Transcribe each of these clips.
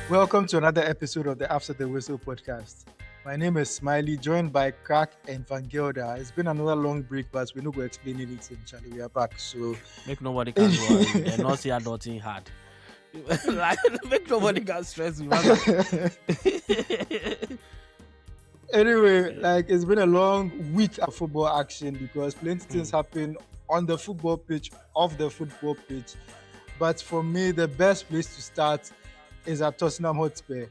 Welcome to another episode of the After the Whistle podcast. My name is Smyly, joined by Crack and Van Gelder. It's been another long break, but we're not going to explain anything, Charlie. We are back. So, Make nobody can worry. They're not here adulting hard. Like, make nobody can stress me. anyway, like it's been a long week of football action because plenty things happen on the football pitch, off the football pitch. But for me, the best place to start is at Tottenham Hotspur,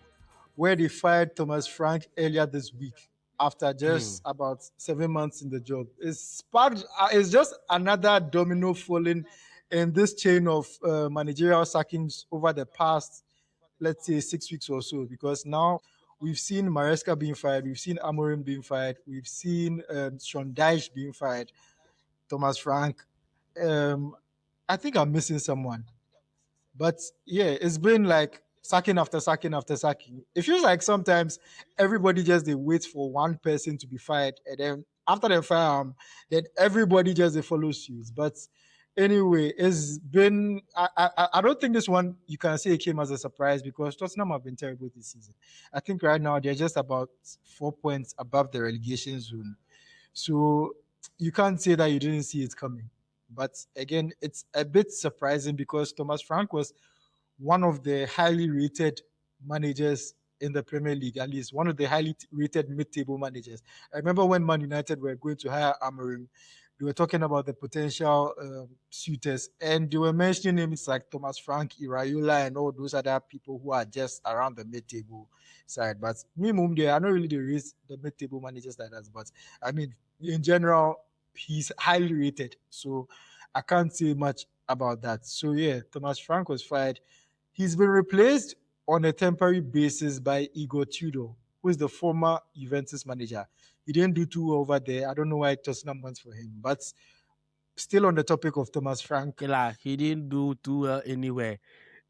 where they fired Thomas Frank earlier this week after just about 7 months in the job. It's just another domino falling in this chain of managerial sackings over the past, let's say, 6 weeks or so, because now we've seen Maresca being fired, we've seen Amorim being fired, we've seen Sean Dyche being fired, Thomas Frank. I think I'm missing someone. But yeah, it's been like sacking after sacking after sacking. It feels like sometimes everybody just they wait for one person to be fired, and then after they fire him, then everybody just they follow suit. But anyway, it's been. I don't think this one you can say it came as a surprise because Tottenham have been terrible this season. I think right now they're just about 4 points above the relegation zone, so you can't say that you didn't see it coming. But again, it's a bit surprising because Thomas Frank was one of the highly rated managers in the Premier League, at least one of the highly rated mid-table managers. I remember when Man United were going to hire Amorim, they were talking about the potential suitors, and they were mentioning names like Thomas Frank, Iraola, and all those other people who are just around the mid-table side. But me, Mumde, I don't really raise the mid-table managers like that, but I mean, in general, he's highly rated, so I can't say much about that. So yeah, Thomas Frank was fired. He's been replaced on a temporary basis by Igor Tudor, who is the former Juventus manager. He didn't do too well over there. I don't know why Tottenham wants for him, but still on the topic of Thomas Frank. He didn't do too well anywhere.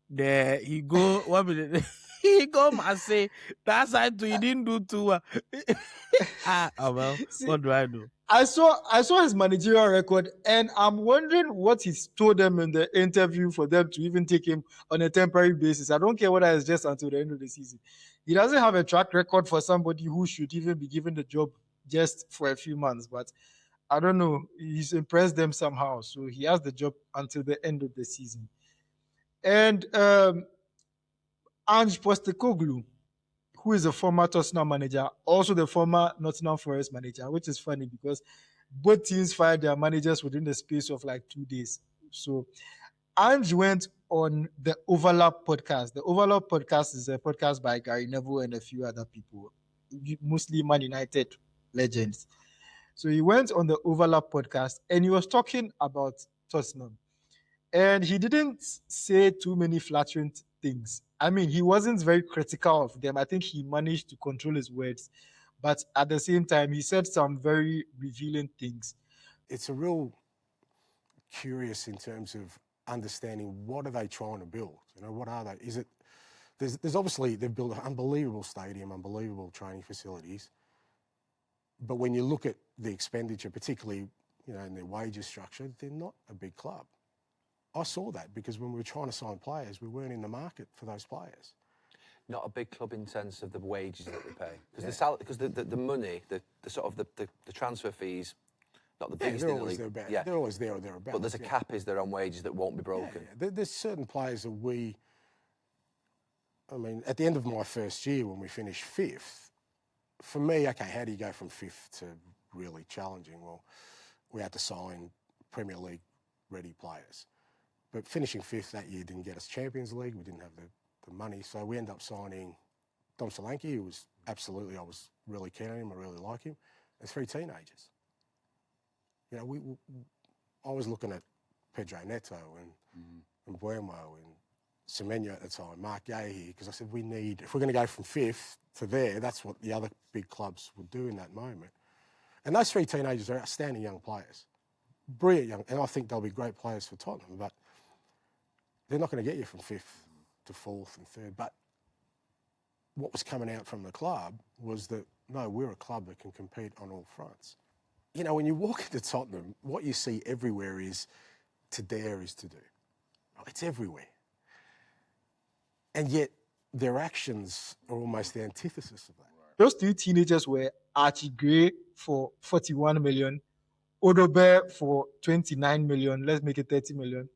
There he go 1 minute. He go Marseille. That side too. He didn't do too well. Well, See, what do I do? I saw his managerial record, and I'm wondering what he's told them in the interview for them to even take him on a temporary basis. I don't care whether it's just until the end of the season. He doesn't have a track record for somebody who should even be given the job just for a few months. But I don't know. He's impressed them somehow, so he has the job until the end of the season. And Ange Postecoglou, who is a former Tottenham manager, also the former Nottingham Forest manager, which is funny because both teams fired their managers within the space of like 2 days. So Ange went on the Overlap podcast. The Overlap podcast is a podcast by Gary Neville and a few other people, mostly Man United legends. So he went on the Overlap podcast and he was talking about Tottenham. And he didn't say too many flattering things. I mean, he wasn't very critical of them. I think he managed to control his words. But at the same time, he said some very revealing things. It's a real curious in terms of understanding what are they trying to build? You know, what are they? Is it there's obviously they've built an unbelievable stadium, unbelievable training facilities. But when you look at the expenditure, particularly, you know, in their wages structure, they're not a big club. I saw that because when we were trying to sign players, we weren't in the market for those players. Not a big club in sense of the wages that they pay, because the money, the sort of the transfer fees, not the biggest in the league. They're always there or thereabouts. But there's a cap, is there, on wages that won't be broken? There's certain players that I mean, at the end of my first year when we finished fifth, for me, okay, how do you go from fifth to really challenging? Well, we had to sign Premier League ready players. But finishing fifth that year didn't get us Champions League. We didn't have the money. So we ended up signing Dom Solanke, who was absolutely, I was really keen on him. I really like him. And 3 teenagers. You know, I was looking at Pedro Neto and Buemo and Semenyo at the time, Mark Gahey, because I said if we're going to go from fifth to there, that's what the other big clubs would do in that moment. And those 3 teenagers are outstanding young players. Brilliant young, and I think they'll be great players for Tottenham, but they're not going to get you from fifth to fourth and third. But what was coming out from the club was that, no, we're a club that can compete on all fronts. You know, when you walk into Tottenham, what you see everywhere is to dare is to do. It's everywhere. And yet, their actions are almost the antithesis of that. Those three teenagers were Archie Gray for 41 million, Odobe for 29 million, let's make it 30 million,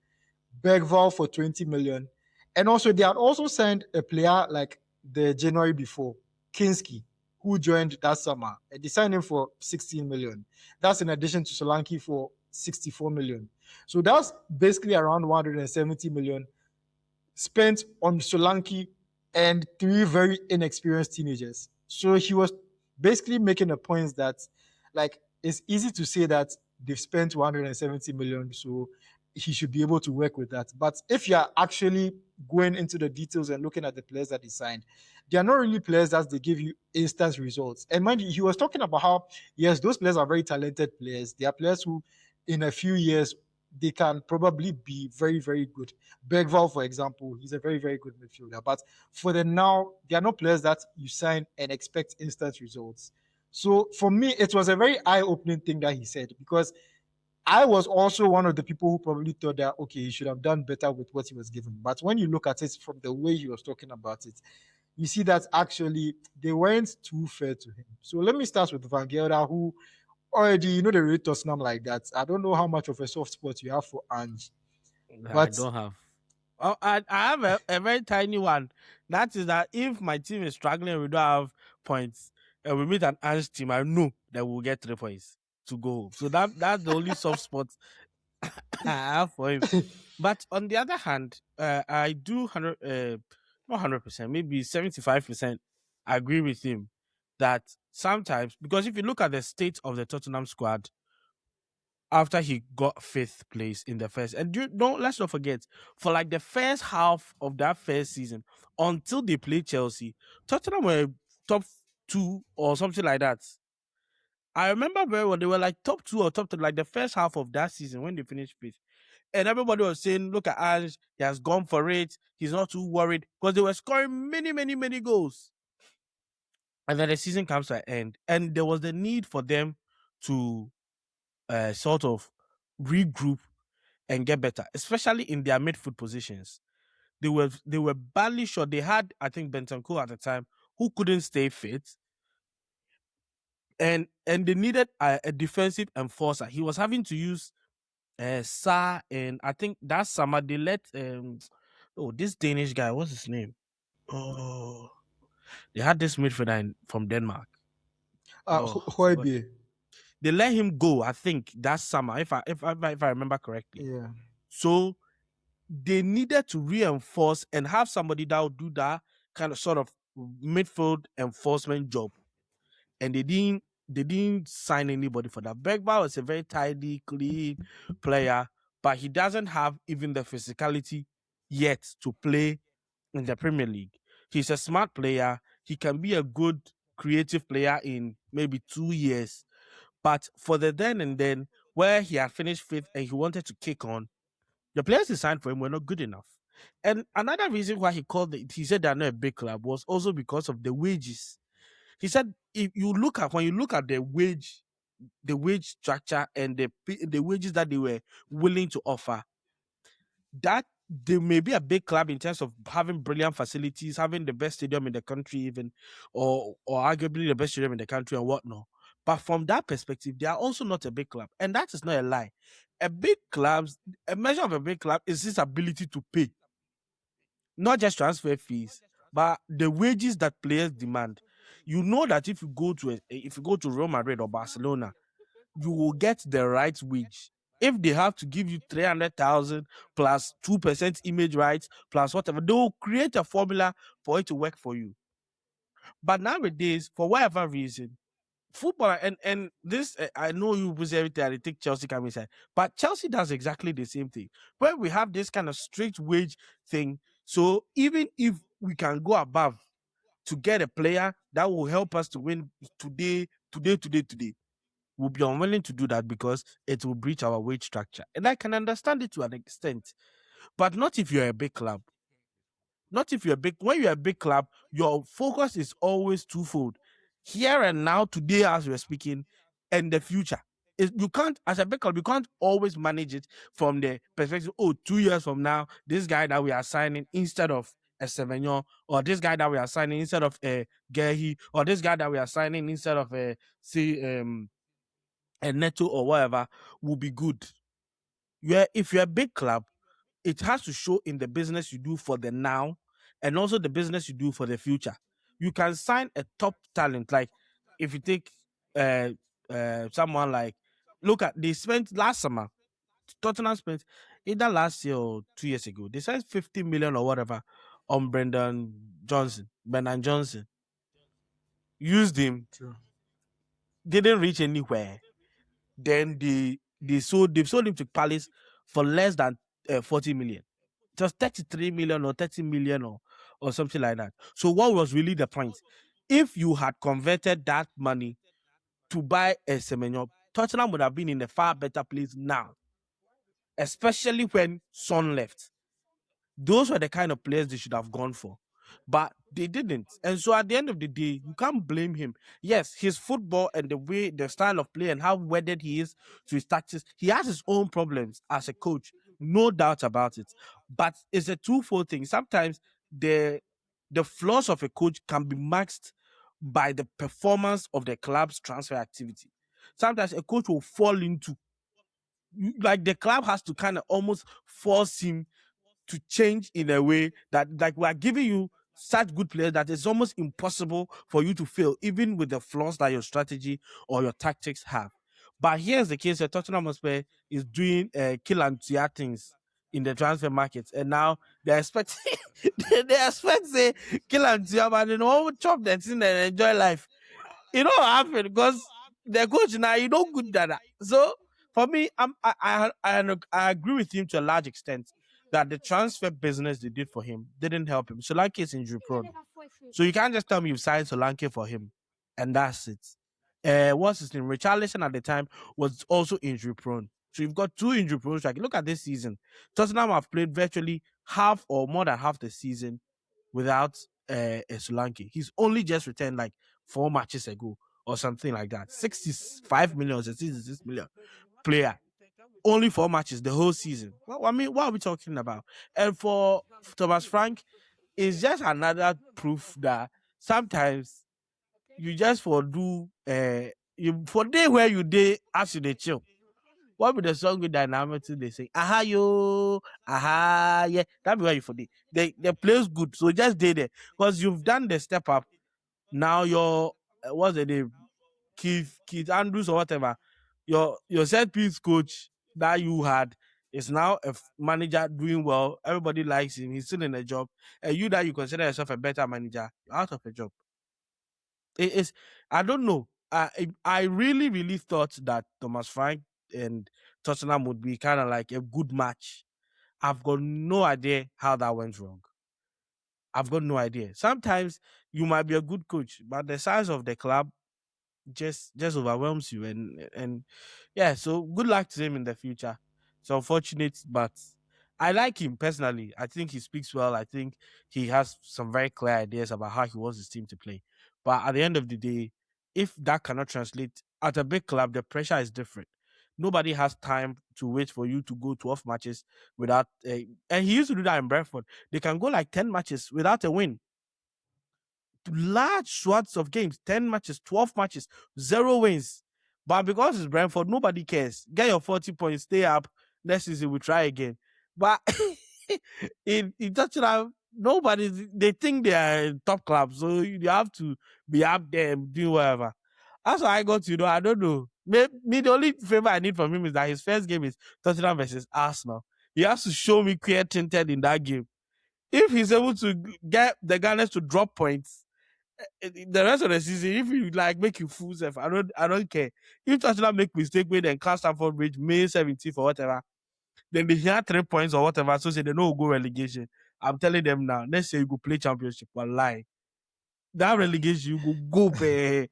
Bergval for 20 million. And also, they had also signed a player like the January before, Kinski, who joined that summer. And they signed him for 16 million. That's in addition to Solanke for 64 million. So that's basically around 170 million spent on Solanke and three very inexperienced teenagers. So he was basically making a point that, like, it's easy to say that they've spent 170 million, so he should be able to work with that. But if you're actually going into the details and looking at the players that he signed, they are not really players that they give you instant results. And mind you, he was talking about how, yes, those players are very talented players. They are players who, in a few years, they can probably be very, very good. Bergval, for example, he's a very, very good midfielder. But for the now, they are not players that you sign and expect instant results. So for me, it was a very eye-opening thing that he said, because I was also one of the people who probably thought that, okay, he should have done better with what he was given. But when you look at it from the way he was talking about it, you see that actually they weren't too fair to him. So let me start with Van Gelder, who already, they rate Tottenham like that. I don't know how much of a soft spot you have for Ange. I But don't have. Oh, I have a very tiny one. That is that if my team is struggling and we don't have points, and we meet an Ange team, I know that we'll get 3 points to go home. So that's the only soft spot I have for him. But on the other hand, I do not 100%, maybe 75% agree with him that sometimes, because if you look at the state of the Tottenham squad after he got 5th place in the first, and let's not forget, for like the first half of that first season until they played Chelsea, Tottenham were top 2 or something like that. I remember very well, they were like top 2 or top 3, like the first half of that season when they finished 5th. And everybody was saying, look at Ange, he has gone for it. He's not too worried, because they were scoring many, many, many goals. And then the season comes to an end. And there was the need for them to sort of regroup and get better, especially in their midfield positions. They were badly short. They had, I think, Bentancur at the time, who couldn't stay fit. And they needed a defensive enforcer. He was having to use Sa, and I think that summer they let this Danish guy, what's his name? Oh, they had this midfielder from Denmark. Højbjerg. They let him go, I think, that summer, if I remember correctly. Yeah. So they needed to reinforce and have somebody that would do that kind of sort of midfield enforcement job. And they didn't sign anybody for that. Bergval is a very tidy, clean player, but he doesn't have even the physicality yet to play in the Premier League. He's a smart player. He can be a good creative player in maybe 2 years. But for the then and then, where he had finished 5th and he wanted to kick on, the players he signed for him were not good enough. And another reason why he said they're not a big club was also because of the wages. He said, when you look at the wage structure and the wages that they were willing to offer, that they may be a big club in terms of having brilliant facilities, having the best stadium in the country, even, or arguably the best stadium in the country and whatnot. But from that perspective, they are also not a big club, and that is not a lie. A measure of a big club is its ability to pay, not just transfer fees, but the wages that players demand. You know that if you go to Real Madrid or Barcelona, you will get the right wage. If they have to give you 300,000 plus 2% image rights plus whatever, they will create a formula for it to work for you. But nowadays, for whatever reason, football and this, I know you was everything. I think Chelsea come inside, but Chelsea does exactly the same thing. Where we have this kind of strict wage thing, so even if we can go above to get a player that will help us to win today, we'll be unwilling to do that because it will breach our wage structure. And I can understand it to an extent, but not if you're a big club. Not if when you're a big club, your focus is always twofold. Here and now, today, as we're speaking, and the future. You can't, as a big club, you can't always manage it from the perspective, 2 years from now, this guy that we are signing, instead of a Semenyo, or this guy that we are signing instead of a Gehi, or this guy that we are signing instead of a a Neto or whatever, will be good. If you're a big club, it has to show in the business you do for the now and also the business you do for the future. You can sign a top talent, like if you take someone like, look at, they spent last summer, Tottenham spent either last year or 2 years ago, they spent 50 million or whatever on Brennan Johnson. Used him, True. didn't reach anywhere. Then they've sold him to Palace for less than 40 million. Just 33 million or 30 million or something like that. So what was really the point? If you had converted that money to buy a Semenyo, Tottenham would have been in a far better place now, especially when Son left. Those were the kind of players they should have gone for, but they didn't. And so at the end of the day, you can't blame him. Yes, his football and the style of play and how wedded he is to his tactics, he has his own problems as a coach, no doubt about it. But it's a twofold thing. Sometimes the flaws of a coach can be masked by the performance of the club's transfer activity. Sometimes a coach will fall into, like, the club has to kind of almost force him to change in a way that, like, we are giving you such good players that it's almost impossible for you to fail, even with the flaws that your strategy or your tactics have. But here's the case: that Tottenham Hotspur is doing kill and tear things in the transfer market, and now they expect they expect say kill and tear, but chop that thing and enjoy life. It don't happen because the coach now, good data. So for me, I agree with him to a large extent that the transfer business they did for him didn't help him. Solanke is injury prone, so you can't just tell me you've signed Solanke for him and that's it. What's his name? Richarlison at the time was also injury prone. So you've got two injury prone strikers. Look at this season. Tottenham have played virtually half or more than half the season without Solanke. He's only just returned like 4 matches ago or something like that. 65 million or 66 million player. Only 4 matches the whole season. Well, I mean, what are we talking about? And for Thomas Frank, it's just another proof that sometimes you just for do you for day where you day after they chill. What with the song with dynamic they say, aha yo, aha, yeah, that be where you for day. They plays good, so just day there. Because you've done the step up. Now your what's the name? Keith Andrews or whatever, your set piece coach that you had is now a manager doing well. Everybody likes him. He's still in a job, and you that you consider yourself a better manager, you're out of a job. It's I don't know. I really really thought that Thomas Frank and Tottenham would be kind of like a good match. I've got no idea how that went wrong. I've got no idea. Sometimes you might be a good coach, but the size of the club just overwhelms you, and yeah, so good luck to him in the future. It's unfortunate, but I like him personally. I think he speaks well. I think he has some very clear ideas about how he wants his team to play. But at the end of the day, if that cannot translate at a big club, the pressure is different. Nobody has time to wait for you to go 12 matches without and he used to do that in Brentford. They can go like 10 matches without a win, large swaths of games, 10 matches, 12 matches, 0 wins. But because it's Brentford, nobody cares. Get your 40 points, stay up. Next season, we try again. But in Tottenham, nobody, they think they are top club. So you have to be up there and do whatever. That's why I got to, I don't know. Me, the only favor I need from him is that his first game is Tottenham versus Arsenal. He has to show me clear tinted in that game. If he's able to get the Gunners to drop points, the rest of the season, if you like make you fool self, I don't care. If Tottenham make mistake with and cast Stamford Bridge May 17th or whatever, then they have 3 points or whatever, so say they know go relegation. I'm telling them now, let's say you go play championship, but lie. That relegation, you go pay.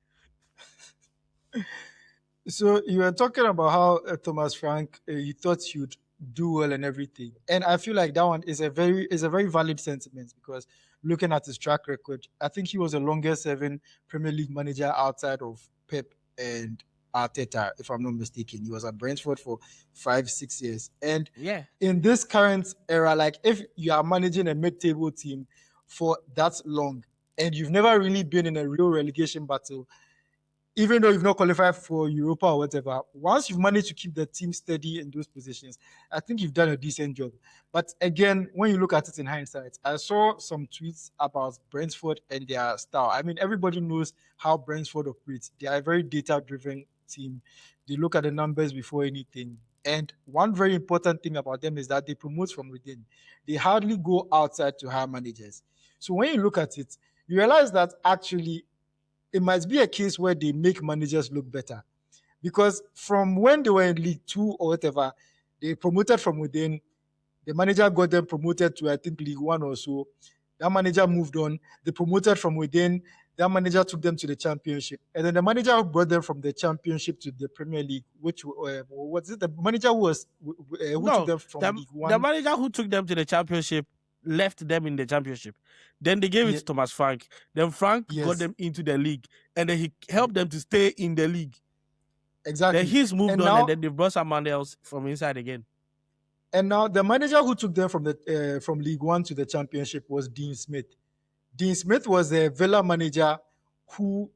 So you were talking about how Thomas Frank, you thought you'd do well and everything, and I feel like that one is a very valid sentiment because looking at his track record, I think he was the longest serving Premier League manager outside of Pep and Arteta, if I'm not mistaken. He was at Brentford for 5-6 years, and Yeah. in this current era, like if you are managing a mid-table team for that long and you've never really been in a real relegation battle, even though you've not qualified for Europa or whatever, once you've managed to keep the team steady in those positions, I think you've done a decent job. But again, when you look at it in hindsight, I saw some tweets about Brentford and their style. I mean, everybody knows how Brentford operates. They are a very data-driven team. They look at the numbers before anything. And one very important thing about them is that they promote from within. They hardly go outside to hire managers. So when you look at it, you realize that actually it might be a case where they make managers look better. Because from when they were in League 2 or whatever, they promoted from within. The manager got them promoted to, I think, League 1 or so. That manager moved on. They promoted from within. That manager took them to the Championship. And then the manager who brought them from the Championship to the Premier League, which was it? The manager who took them from League 1? The manager who took them to the Championship left them in the Championship. Then they gave it to Thomas Frank. Then Frank got them into the league. And then he helped them to stay in the league. Exactly. Then he's moved on and then they brought someone else from inside again. And now the manager who took them from League 1 to the Championship was Dean Smith. Dean Smith was a Villa manager who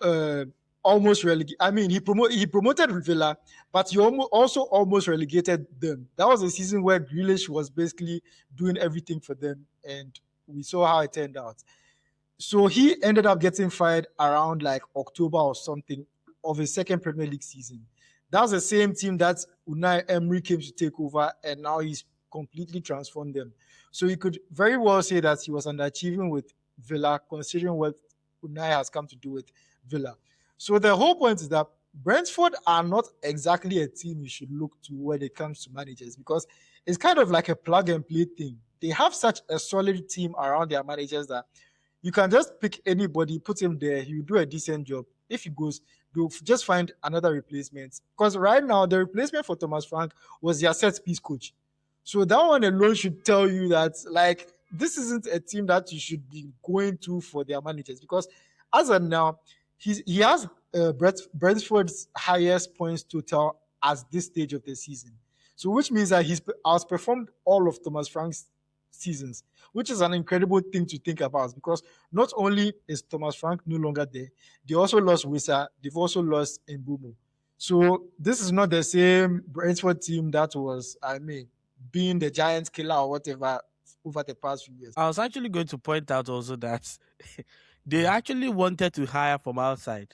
almost relegated. I mean, he promoted Villa, but he also almost relegated them. That was a season where Grealish was basically doing everything for them, and we saw how it turned out. So he ended up getting fired around like October or something of his second Premier League season. That was the same team that Unai Emery came to take over, and now he's completely transformed them. So you could very well say that he was underachieving with Villa, considering what Unai has come to do with Villa. So the whole point is that Brentford are not exactly a team you should look to when it comes to managers, because it's kind of like a plug and play thing. They have such a solid team around their managers that you can just pick anybody, put him there, he will do a decent job. If he goes, they'll just find another replacement. Because right now, the replacement for Thomas Frank was their set-piece coach. So that one alone should tell you that, like, this isn't a team that you should be going to for their managers. Because as of now, he has Brentford's highest points total at this stage of the season. So which means that he's outperformed all of Thomas Frank's seasons, which is an incredible thing to think about, because not only is Thomas Frank no longer there, they also lost Wissa, they've also lost Mbumo. So this is not the same Brentford team that was, being the Giants killer or whatever over the past few years. I was actually going to point out also that they actually wanted to hire from outside.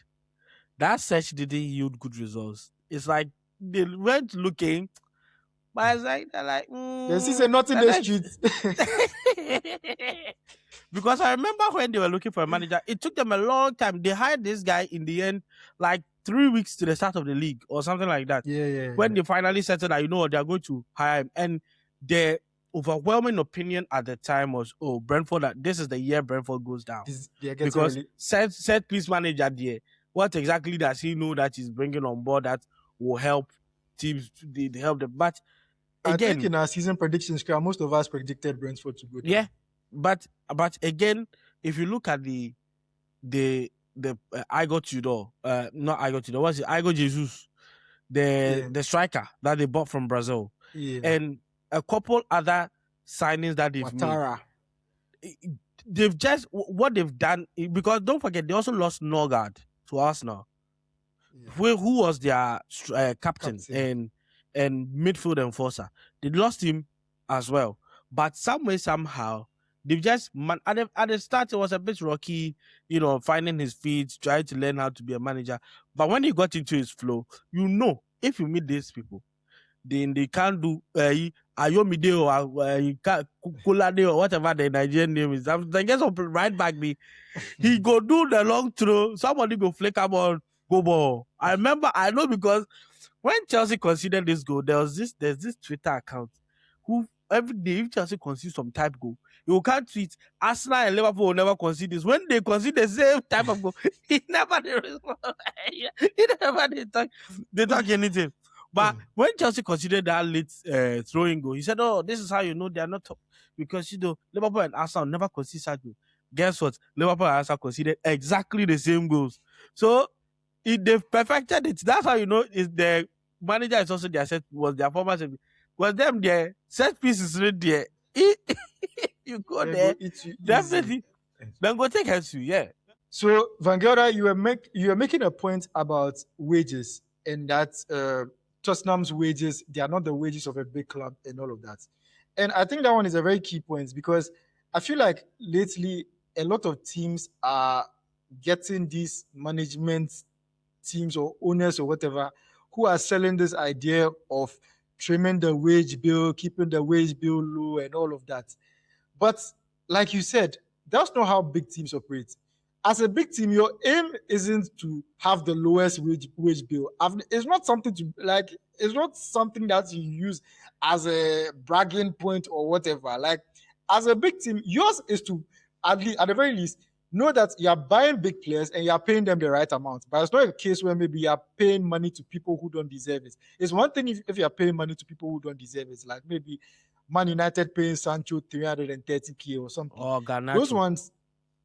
That search didn't yield good results. It's like they went looking, but it's like they're like, this is not in the streets. Because I remember when they were looking for a manager, it took them a long time. They hired this guy in the end, like 3 weeks to the start of the league or something like that. When they finally settled that, they're going to hire him. And the overwhelming opinion at the time was, Brentford, this is the year Brentford goes down. Because set piece manager there, what exactly does he know that he's bringing on board that will help teams, they help them? But again, I think in our season predictions, most of us predicted Brentford to go down. Yeah, but again, if you look at the Igor Tudor, not Igor Tudor, what's it? Igor Jesus, the striker that they bought from Brazil, and a couple other signings that they've made. They've just, what they've done, because don't forget, they also lost Norgard to Arsenal, who was their captain and midfield enforcer. They lost him as well. But somehow, they've just, at the start, it was a bit rocky, finding his feet, trying to learn how to be a manager. But when he got into his flow, if you meet these people, then they can't do Ayomide or Kolade or whatever the Nigerian name is. I guess right back me. He go do the long throw, somebody go flick up on go ball. I know because when Chelsea conceded this goal, there's this Twitter account who every day if Chelsea concedes some type goal, you can't tweet Arsenal and Liverpool will never concede this. When they concede the same type of goal, he never did respond. He never did talk anything. But when Chelsea considered that late throwing goal, he said, this is how you know they are not top. Because, Liverpool and Arsenal never concede such goal. Guess what? Liverpool and Arsenal considered exactly the same goals. So, they've perfected it. That's how you know is the manager is also their their former set. Was them their set piece is right there. You go there. Definitely. Then go take Jesus, yeah. So Van Gelder, you were making a point about wages and that Tottenham's wages, they are not the wages of a big club and all of that. And I think that one is a very key point because I feel like lately a lot of teams are getting these management teams or owners or whatever who are selling this idea of trimming the wage bill, keeping the wage bill low and all of that. But like you said, that's not how big teams operate. As a big team, your aim isn't to have the lowest wage bill. It's not something to like. It's not something that you use as a bragging point or whatever. Like as a big team, yours is to at the very least know that you are buying big players and you are paying them the right amount. But it's not a case where maybe you are paying money to people who don't deserve it. It's one thing if you are paying money to people who don't deserve it, like maybe Man United paying Sancho 330k or something. Or Garnacho. Those ones.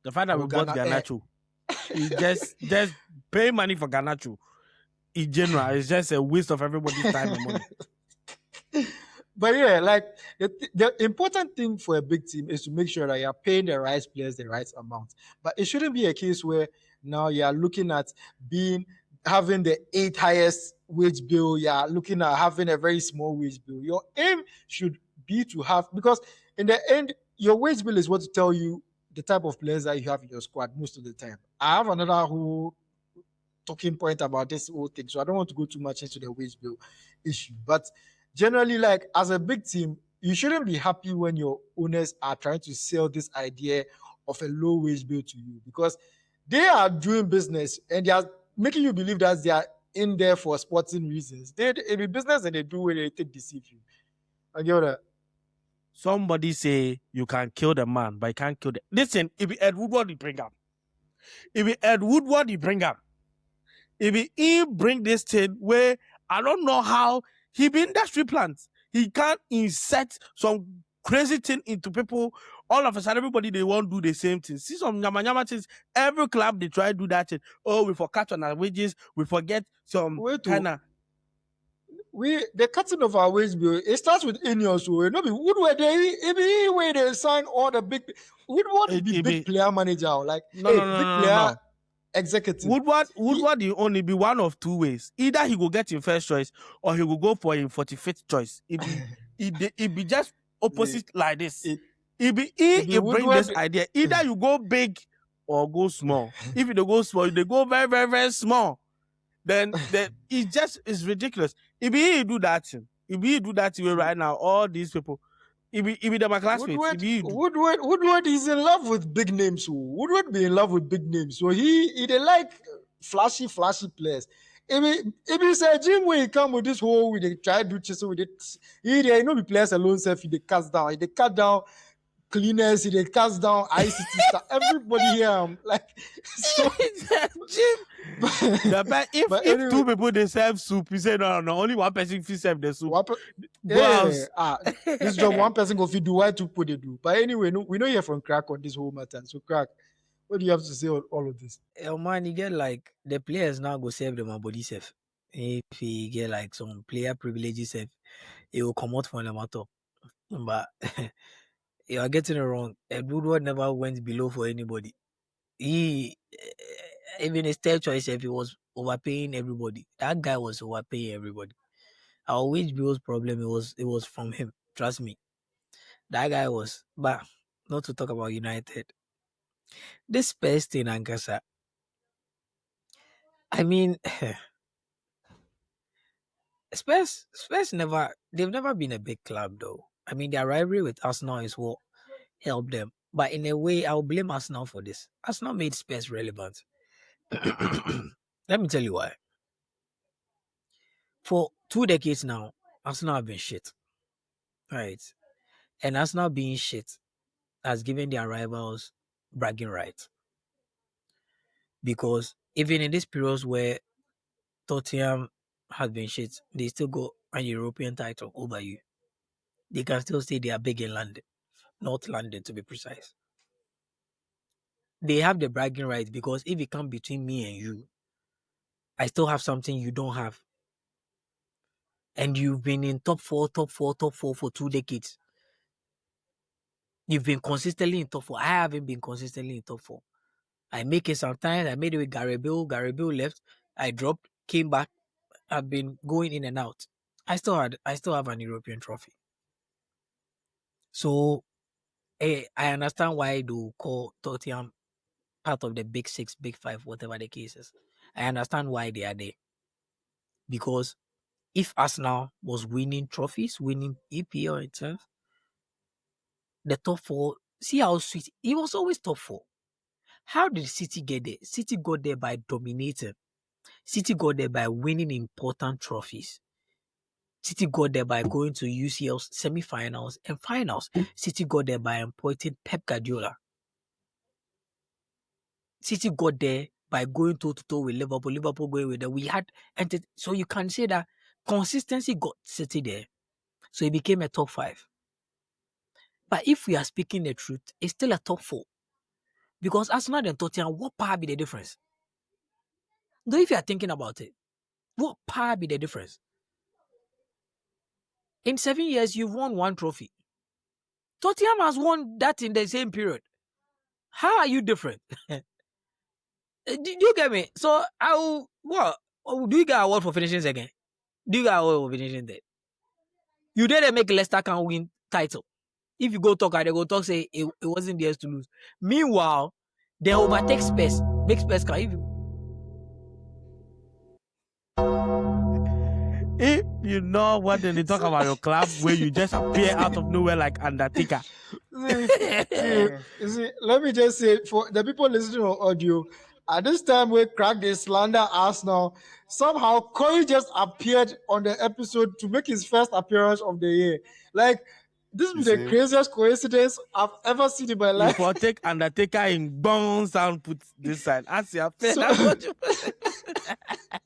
The fact that we bought Garnacho is just pay money for Garnacho. In general, it's just a waste of everybody's time and money. But yeah, like the important thing for a big team is to make sure that you're paying the right players the right amount. But it shouldn't be a case where now you're looking at having the 8th highest wage bill. You're looking at having a very small wage bill. Your aim should be to have, because in the end, your wage bill is what to tell you the type of players that you have in your squad most of the time. I have another whole talking point about this whole thing, so I don't want to go too much into the wage bill issue. But generally, like as a big team, you shouldn't be happy when your owners are trying to sell this idea of a low wage bill to you, because they are doing business and they are making you believe that they are in there for sporting reasons. It be business and they do what they take deceive you. I get that. Somebody say you can kill the man, but you can't kill the... Listen, if it Ed Woodward, you bring up. If it Ed Woodward, you bring up. If he bring this thing where I don't know how he be industry plants. He can't insert some crazy thing into people. All of a sudden, everybody, they won't do the same thing. See some nyama things. Every club, they try to do that thing. Oh, we forget on our wages. We forget some kind of... The cutting of our wage bill, it starts with Ineos. So no be Woodward. They sign all the big. Woodward be big player manager, like no. Executive. Woodward will only be one of two ways. Either he will get in first choice or he will go for in 45th choice. It be just opposite like this. It bring this idea. Either you go big or go small. If you go small, they go very, very, very small. Then it's ridiculous. If he do that thing, right now, all these people, if he my classmates, Woodward is in love with big names. So Woodward be in love with big names. So he they like flashy players. If he say Jim when he come with this whole, we they try to do chisel with it. They no be players alone. Self they cast down. They cut down cleaners. They cast down ICT stuff. Everybody here, like so. Jim. If two people they serve soup, you say no, only one person can serve the soup. This job one person go feed do why two people they do. But anyway, we know hear from Crack on this whole matter. So Crack, what do you have to say on all of this? Man, you get like the players now go save them body safe. If he get like some player privileges safe, it will come out from them at all. But you are getting it wrong. Ed Woodward never went below for anybody. He even his third choice, if he was overpaying everybody, that guy was overpaying everybody. Our wage bill's problem, it was from him. Trust me, that guy was. But not to talk about United. This Spurs thing, Ankasa. I mean, Spurs they've never been a big club though. I mean, their rivalry with Arsenal is what helped them. But in a way, I'll blame Arsenal for this. Arsenal made Spurs relevant. Let me tell you why. For 2 decades now, Arsenal have been shit. Right? And Arsenal being shit has given their rivals bragging rights. Because even in these periods where Tottenham has been shit, they still go an European title over you. They can still say they are big in London. North London, to be precise. They have the bragging rights because if it comes between me and you, I still have something you don't have. And you've been in top four for 2 decades. You've been consistently in top 4. I haven't been consistently in top 4. I make it sometimes. I made it with Gary Bill. Gary Bill left. I dropped, came back. I've been going in and out. I still have an European trophy. So I understand why they call Tottenham part of the big 6, big 5, whatever the case is. I understand why they are there. Because if Arsenal was winning trophies, winning EPL itself, the top 4, see how sweet. It was always top 4. How did City get there? City got there by dominating. City got there by winning important trophies. City got there by going to UCL's semi-finals and finals. City got there by appointing Pep Guardiola. City got there by going toe-to-toe with Liverpool. Liverpool going with them. So you can say that consistency got City there. So it became a top 5. But if we are speaking the truth, it's still a top 4. Because Arsenal and Tottenham, what power be the difference? Though if you are thinking about it, what power be the difference? In 7 years, you've won 1 trophy. Tottenham has won that in the same period. How are you different? Do you get me? So do you get an award for finishing second? Do you get an award for finishing third? You didn't make Leicester can win title. If you go talk, they go talk, say it wasn't theirs to lose. Meanwhile, they overtake Spurs. Make Spurs can. If you know what then they talk about your club where you just appear out of nowhere like Undertaker. See, let me just say, for the people listening on audio, at this time we cracked the slander Arsenal, somehow Corey just appeared on the episode to make his first appearance of the year. Like, this is the craziest coincidence I've ever seen in my life. If I take Undertaker in bones and put this side, as you appear, that's what you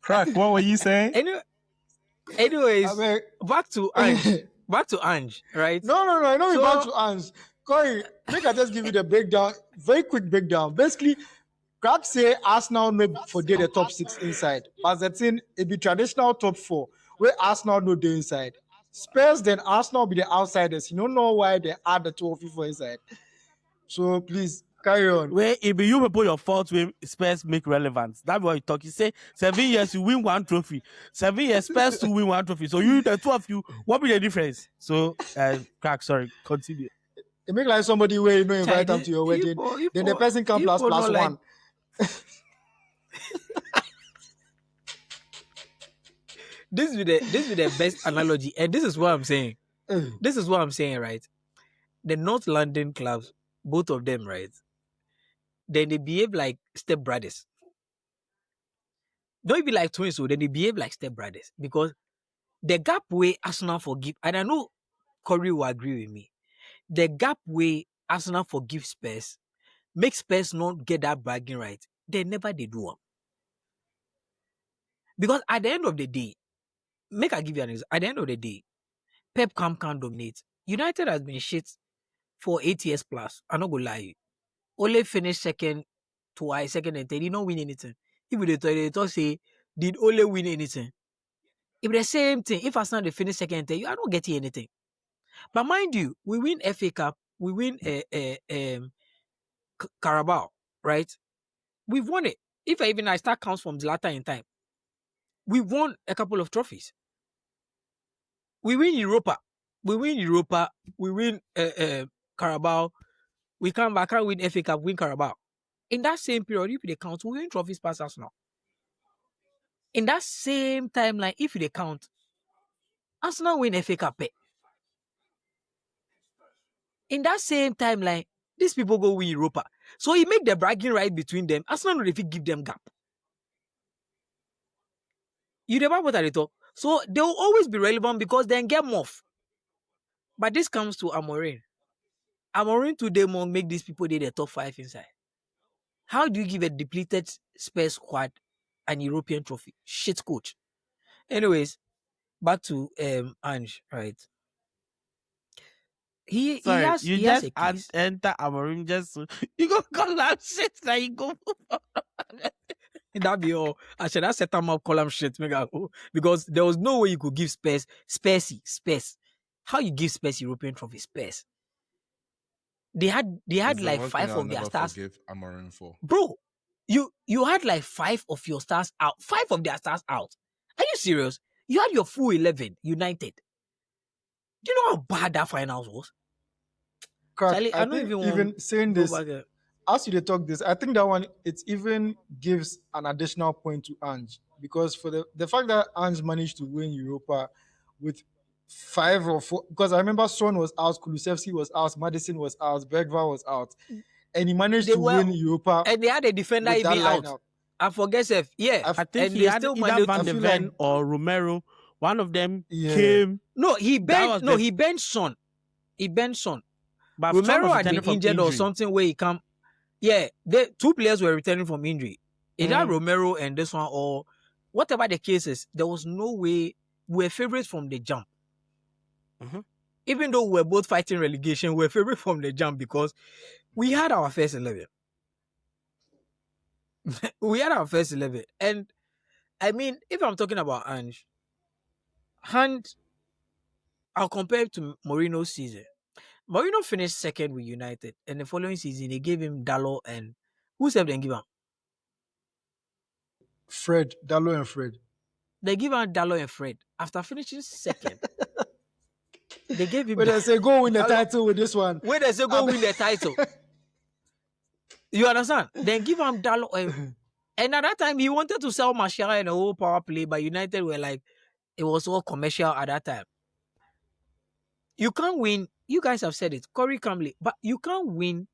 Crack, what were you saying? Anyways, back to Ange. Back to Ange, right? No, I know back to Ange. Corey, make I just give you the breakdown, very quick breakdown. Basically, Crack say Arsenal no forget the top 6 inside. But the thing, it be traditional top 4, where Arsenal no the inside. Spurs, then Arsenal be the outsiders. You don't know why they add the 2 of you for inside. So please, carry on. Where if you will put your fault with Spurs make relevance. That's what you talk. You say 7 years you win 1 trophy. 7 years Spurs to win 1 trophy. So you the 2 of you, what be the difference? So Crack, sorry, continue. It make like somebody where you know invite them to your wedding. Then the person come plus 1. This is the best analogy, and this is what I'm saying. This is what I'm saying, right? The North London clubs, both of them, right? Then they behave like stepbrothers. Don't be like twins, so then they behave like stepbrothers because the gap way Arsenal forgive, and I know Corey will agree with me. The gap way Arsenal forgive Spurs makes Spurs not get that bragging right. They never did do one. Because at the end of the day, make I give you an example. At the end of the day, Pep can't dominate. United has been shit for 8 years plus. I'm not gonna lie. Only finished second twice, second and third. He don't win anything. If they talk say did only win anything. If the same thing, if Arsenal they finish second and third, you are not getting anything. But mind you, we win FA Cup, we win Carabao, right? We've won it. If I start counts from Zlatan in time, we won a couple of trophies. We win Europa. We win Carabao. We come back and win FA Cup, win Carabao. In that same period, if they count, we win trophies past Arsenal. In that same timeline, if they count, Arsenal win FA Cup. In that same timeline, these people go win Europa. So he make the bragging right between them. Arsenal will give them gap. You never what I talk. So they will always be relevant because they get more. But this comes to Amorim. Amorim today will make these people the top 5 inside. How do you give a depleted Spurs squad an European trophy? Shit coach. Anyways, back to Ange, right? He has a case. Enter Amorim just you go call that shit that you go. That be all. I should have set him up column shit because there was no way you could give Spurs. How you give Spurs European trophy? Spurs. they had It's the like one thing 5 I'll of their never stars. forgive Amorim for. Bro, you had like 5 of your stars out. 5 of their stars out. Are you serious? You had your full 11 United. Do you know how bad that finals was? Crack, Charlie, I don't think even even want saying to go this, back there. as you talk this, I think that one it even gives an additional point to Ange, because for the fact that Ange managed to win Europa with 5 or 4, because I remember Son was out, Kulusevski was out, Madison was out, Bergvall was out, and he managed They to were, win Europa and they had a defender with that even out. lineup. I forget if I I think and he they had still either managed Van I de feel Ven like or Romero. One of them yeah, came. No, he That was bent. No, the he bent Son. He bent Son. but Son Romero was had been returning from injured or injury. something where he come. Yeah, the 2 players were returning from injury. Either Romero and this one, or whatever the case is, there was no way we were favorites from the jump. Mhm. Even though we were both fighting relegation, we were favorites from the jump because we had our first 11. We had our first 11. And I mean, if I'm talking about Ange, I'll compare it to Mourinho's season. Mourinho finished second with United, and the following season they gave him Dallo and who said they give him? Fred, Dallo and Fred. They give him Dallo and Fred. After finishing second, they gave him When I say go win the Dallo. title with this one, When they say go win the title, you understand? Then give him Dallo, and at that time he wanted to sell Martial and the whole power play, but United were like, it was all commercial at that time. You can't win. You guys have said it, Corey Camley, but you can't win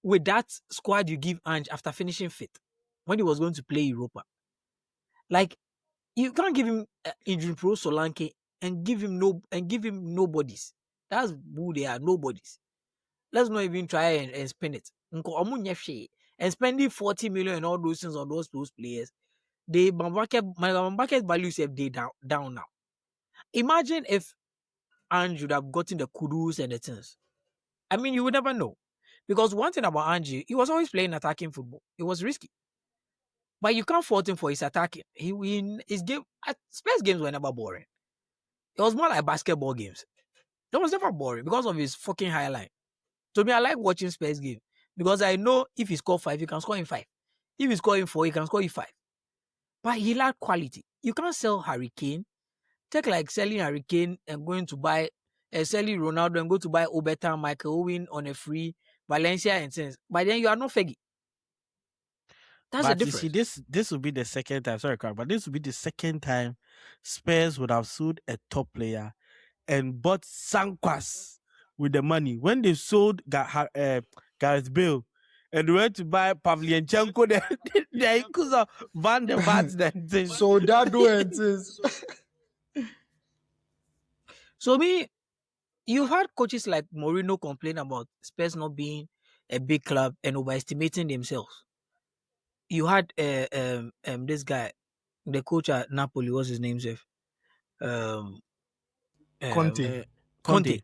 with that squad you give Ange after finishing fifth when he was going to play Europa. Like, you can't give him injury pro Solanke and give him nobodies. That's who they are, nobodies. Let's not even try and spend it. And spending 40 million and all those things on those players, my market values have they down now. Imagine if Ange would have gotten the kudos and the things. I mean, you would never know. Because one thing about Ange, he was always playing attacking football. It was risky. But you can't fault him for his attacking. His game, Spurs games were never boring. It was more like basketball games. It was never boring because of his fucking high line. To me, I like watching Spurs game because I know if he score 5, he can score in 5. If he score in 4, he can score in 5. But he lacked quality. You can't sell Harry Kane. Take like selling Harry Kane and going to buy, selling Ronaldo and go to buy Obertan, Michael Owen on a free, Valencia and things. But then you are not Feggy. That's the But you difference. see, this will be the second time. Sorry, Carl, but this will be the second time Spurs would have sold a top player and bought Sankwas with the money. When they sold Gareth Bale and they went to buy Pavlyuchenko, they because of Van der Vaart. so that do it is. So me, you've had coaches like Mourinho complain about Spurs not being a big club and overestimating themselves. You had this guy, the coach at Napoli, what's his name, Chef? Conte. Conte.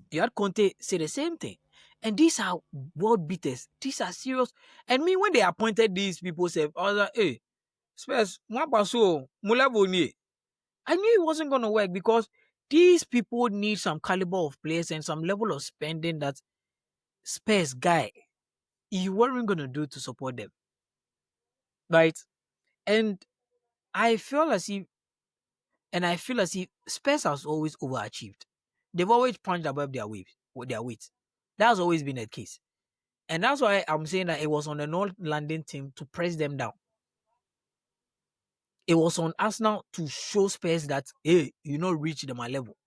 You had Conte say the same thing. And these are world beaters. These are serious. And me, when they appointed these people, say, I was like, hey, Spurs, I knew it wasn't going to work because these people need some caliber of players and some level of spending that Spurs guy, you weren't going to do to support them. Right? And I feel as if Spurs has always overachieved. They've always punched above their weight. That's always been the case. And that's why I'm saying that it was on the North London team to press them down. It was on Arsenal to show Spurs that, hey, you not reach my level.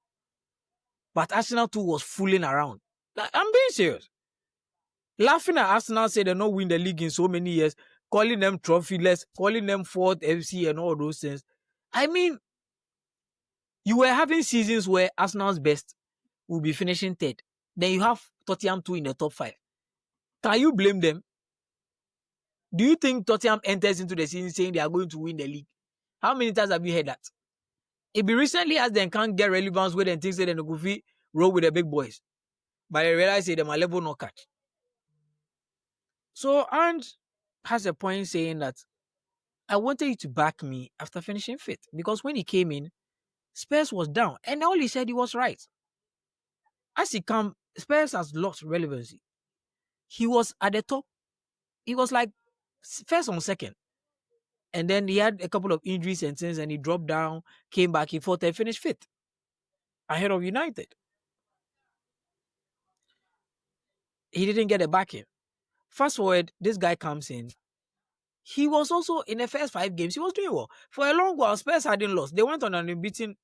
But Arsenal too was fooling around. Like, I'm being serious. Laughing at Arsenal say they not win the league in so many years, calling them trophyless, calling them fourth FC and all those things. I mean, you were having seasons where Arsenal's best will be finishing third. Then you have Tottenham 2 in the top 5. Can you blame them? Do you think Tottenham enters into the season saying they are going to win the league? How many times have you heard that? It be recently as they can't get relevance with and things that they go roll with the big boys. But I realize that my level no catch. So Ange has a point saying that I wanted you to back me after finishing fifth because when he came in, Spurs was down and all he said he was right. As he come, Spurs has lost relevancy. he was at the top. He was like first or second. And then he had a couple of injuries and things, and he dropped down, came back, he fought and finished fifth ahead of United. He didn't get a backing. Fast forward, this guy comes in. He was also in the first 5 games, he was doing well. For a long while, Spurs hadn't lost. They went on an unbeaten,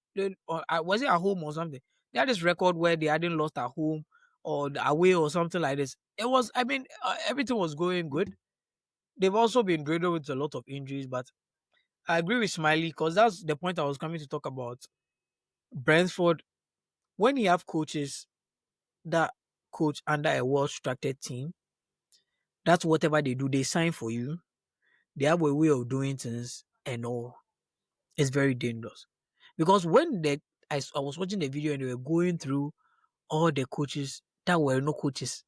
was it at home or something? They had this record where they hadn't lost at home or away or something like this. It was, everything was going good. They've also been riddled with a lot of injuries, but I agree with Smyly because that's the point I was coming to talk about. Brentford, when you have coaches that coach under a well-structured team, that's whatever they do, they sign for you. They have a way of doing things and all. It's very dangerous. Because when I was watching the video and they were going through all the coaches that were no coaches,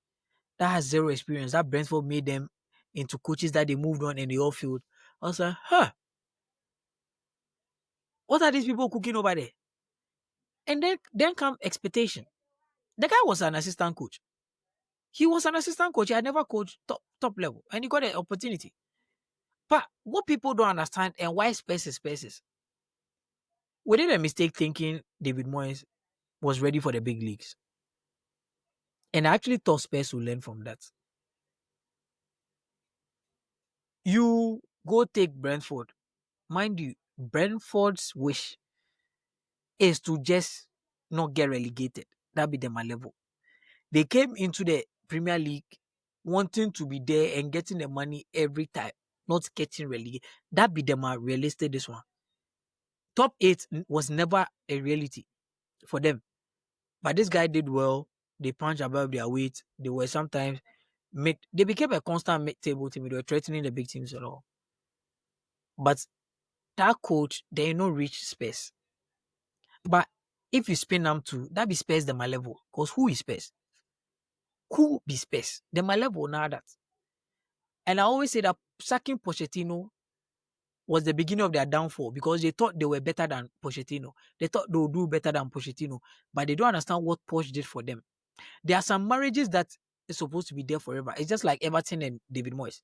that has zero experience, that Brentford made them into coaches that they moved on in the off field. I was like, what are these people cooking over there? And then come expectation. The guy was an assistant coach. He was an assistant coach. He had never coached top level. And he got an opportunity. But what people don't understand and why Spurs is, we did a mistake thinking David Moyes was ready for the big leagues. And I actually thought Spurs would learn from that. You go take Brentford. Mind you, Brentford's wish is to just not get relegated. That be them a level. They came into the Premier League wanting to be there and getting the money every time, not getting relegated. That be them a realistic this one. Top 8 was never a reality for them. But this guy did well. They punched above their weight. They were sometimes they became a constant mid-table team. They were threatening the big teams at all. But that coach, they no reach Spurs. But if you spin them to, that be Spurs them a level. Because who is Spurs? Who be Spurs? Them a level now that. And I always say that sacking Pochettino was the beginning of their downfall because they thought they were better than Pochettino. They thought they would do better than Pochettino. But they don't understand what Poch did for them. There are some marriages that is supposed to be there forever. It's just like Everton and David Moyes.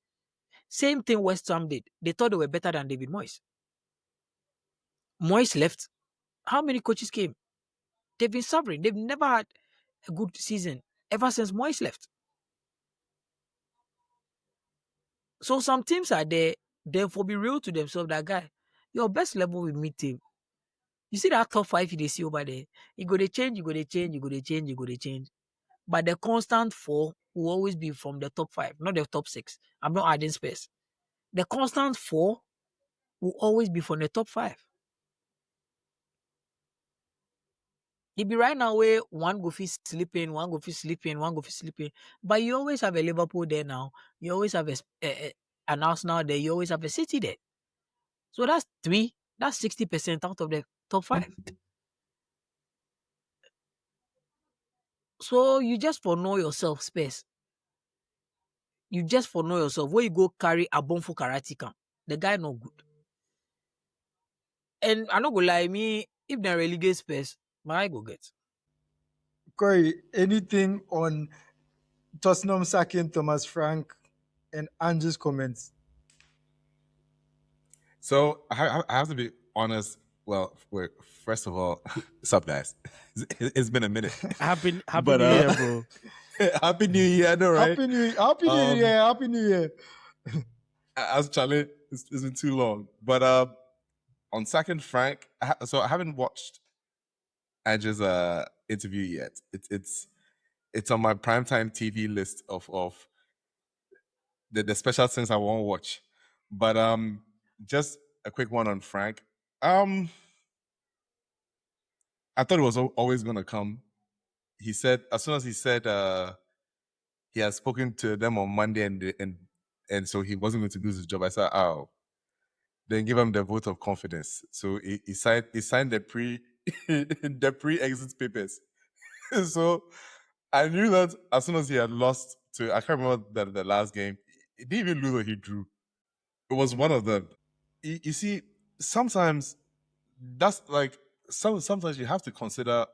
Same thing West Ham did. They thought they were better than David Moyes. Moyes left. How many coaches came? They've been suffering. They've never had a good season ever since Moyes left. So some teams are there, therefore be real to themselves. That guy, your best level will meet him. You see that top 5 you see over there. You go to change, you go to change, you go to change, you go to change. But the constant 4 will always be from the top 5, not the top 6. I'm not adding space. The constant 4 will always be from the top 5. It be right now where one go fit sleeping, one go fit sleeping, one go fit sleeping. But you always have a Liverpool there now. You always have an Arsenal there. You always have a City there. So that's 3. That's 60% out of the top 5. So you just for know yourself, Spurs. You just for know yourself. Where you go carry a bomb for karate camp. The guy no good. And I not go lie, me, if they relegate Spurs, my go get. Corey, anything on Tottenham sacking Thomas Frank and Ange's comments? So I have to be honest. Well, first of all, what's up, guys? It's been a minute. Happy New Year, bro. Happy New Year, I know, right? Happy New Year, Happy New Year. As Charlie, it's been too long. But on sacking Frank, so I haven't watched Ange's interview yet. It's on my primetime TV list of the special things I won't watch. But just a quick one on Frank. I thought it was always going to come. He said, as soon as he said he had spoken to them on Monday and so he wasn't going to lose his job, I said, oh, then give him the vote of confidence. So he signed the pre-exit papers. So I knew that as soon as he had lost to, I can't remember the last game, he didn't even lose or he drew. It was one of them. You see, sometimes that's like, sometimes you have to consider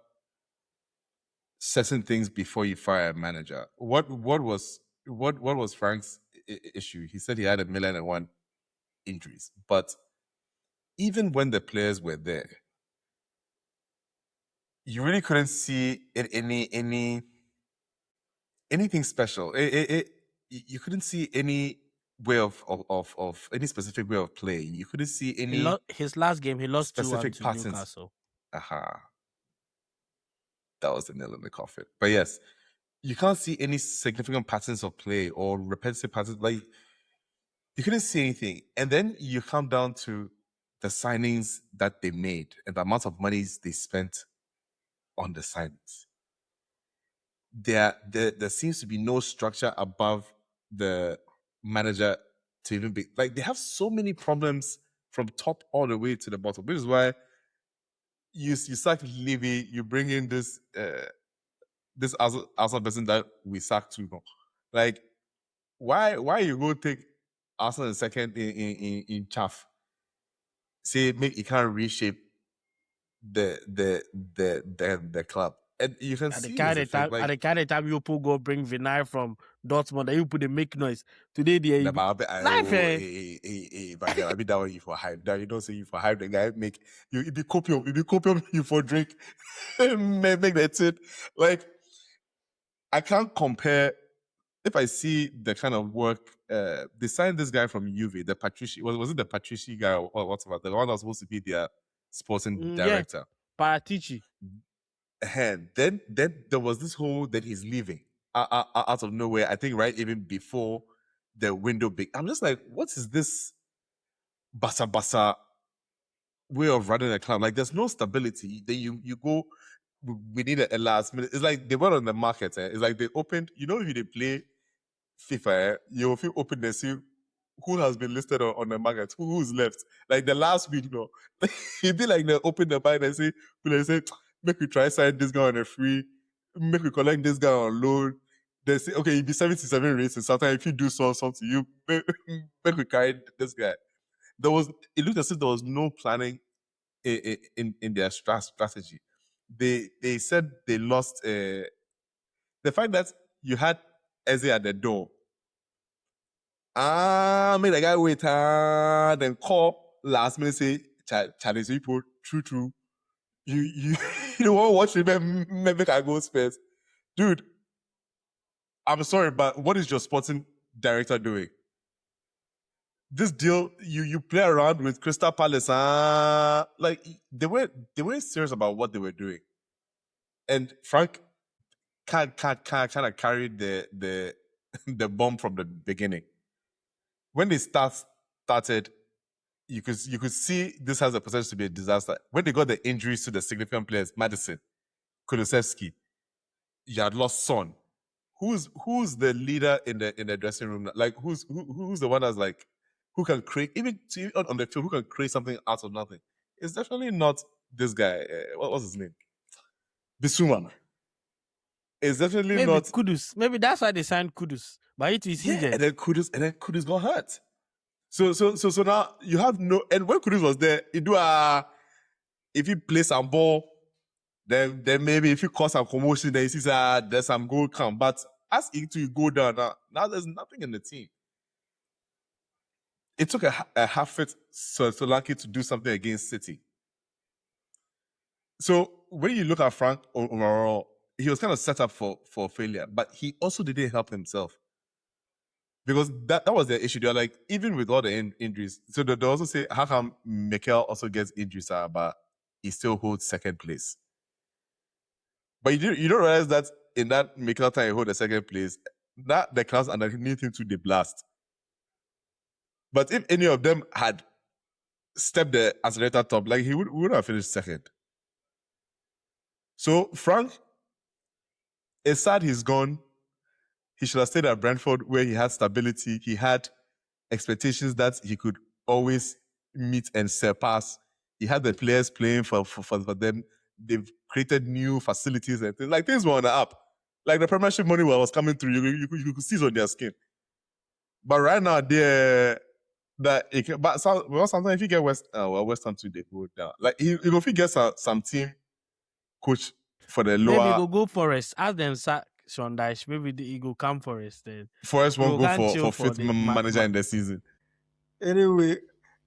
certain things before you fire a manager. What was what was Frank's issue? He said he had 1,000,001 injuries, but even when the players were there, you really couldn't see anything special. You couldn't see any way of any specific way of playing. You couldn't see any His last game, he lost 2-1 specific to patterns. Newcastle. That was the nail in the coffin. But yes, you can't see any significant patterns of play or repetitive patterns. Like, you couldn't see anything. And then you come down to the signings that they made and the amount of money they spent on the signings. There seems to be no structure above the manager to even be like, they have so many problems from top all the way to the bottom, which is why you sack Levy, you bring in this Arsenal person that we sacked too. Like, why you go take Arsenal in second in chaff? Say make it can't reshape the club. And you can At the see kind his of time, effect, like, at the kind of time you go bring Vinay from Dortmund, and you put the make noise. Today they but I be that way you for hype. That you don't say you for hype. The guy make you be copium you for drink. make that it. Like, I can't compare. If I see the kind of work they signed this guy from Juve, the Patrici, was it the Patrici guy or whatever, the one that was supposed to be their sporting director. Paratici. And then there was this whole that he's leaving out of nowhere. I think right even before the window big. I'm just like, what is this basa way of running a club? Like, there's no stability. Then you go, we need a last minute. It's like they went on the market. It's like they opened. You know, if they play FIFA, you will open and see who has been listed on the market, who's left. Like the last week, it'd be like they open the buy and say, make we try sign this guy on a free, make we collect this guy on loan. They say, okay, it'd be 77 races. Sometimes if you do something, you make we carry this guy. It looked as if there was no planning in their strategy. They said they lost the fact that you had Eze at the door. Make the guy wait, then call last minute, say, Charlie, people, true. You don't want to watch him, make I go Spurs. Dude, I'm sorry, but what is your sporting director doing? This deal, you play around with Crystal Palace, like they weren't serious about what they were doing. And Frank kind of carried the the bomb from the beginning. When they started, you could see this has the potential to be a disaster. When they got the injuries to the significant players, Madison, Kulusevski, you had lost Son. Who's the leader in the dressing room? Like, who's the one that's like, who can create, even on the field, who can create something out of nothing? It's definitely not this guy. What's his name? Bissouma. It's definitely Maybe not Kudus. Maybe that's why they signed Kudus. But it is and then Kudus got hurt. So now you have no. And when Kudus was there, if you play some ball, then maybe if you cause some commotion, then you see there's some goal come. But as you go down now there's nothing in the team. It took a half-fit Solanke to do something against City. So when you look at Frank overall, he was kind of set up for failure, but he also didn't help himself. Because that was the issue. They're like, even with all the injuries, so they also say, how come Mikel also gets injuries, but he still holds second place? But you don't realize that in that Mikel time he hold the second place, that the class underneath him to the blast. But if any of them had stepped the accelerator top, like he would have finished second. So Frank, it's sad he's gone. He should have stayed at Brentford where he had stability. He had expectations that he could always meet and surpass. He had the players playing for them. They've created new facilities and things. Like, things were on the up. Like, the Premiership money was coming through. You could see it on their skin. But right now, sometimes if you get West Ham too, they go down. Like, if you get some team coach for the lower. Maybe go Forest. Ask them Sondash, maybe the ego come for us then. Forest won't Go go and chill for fifth the manager in the season. Anyway,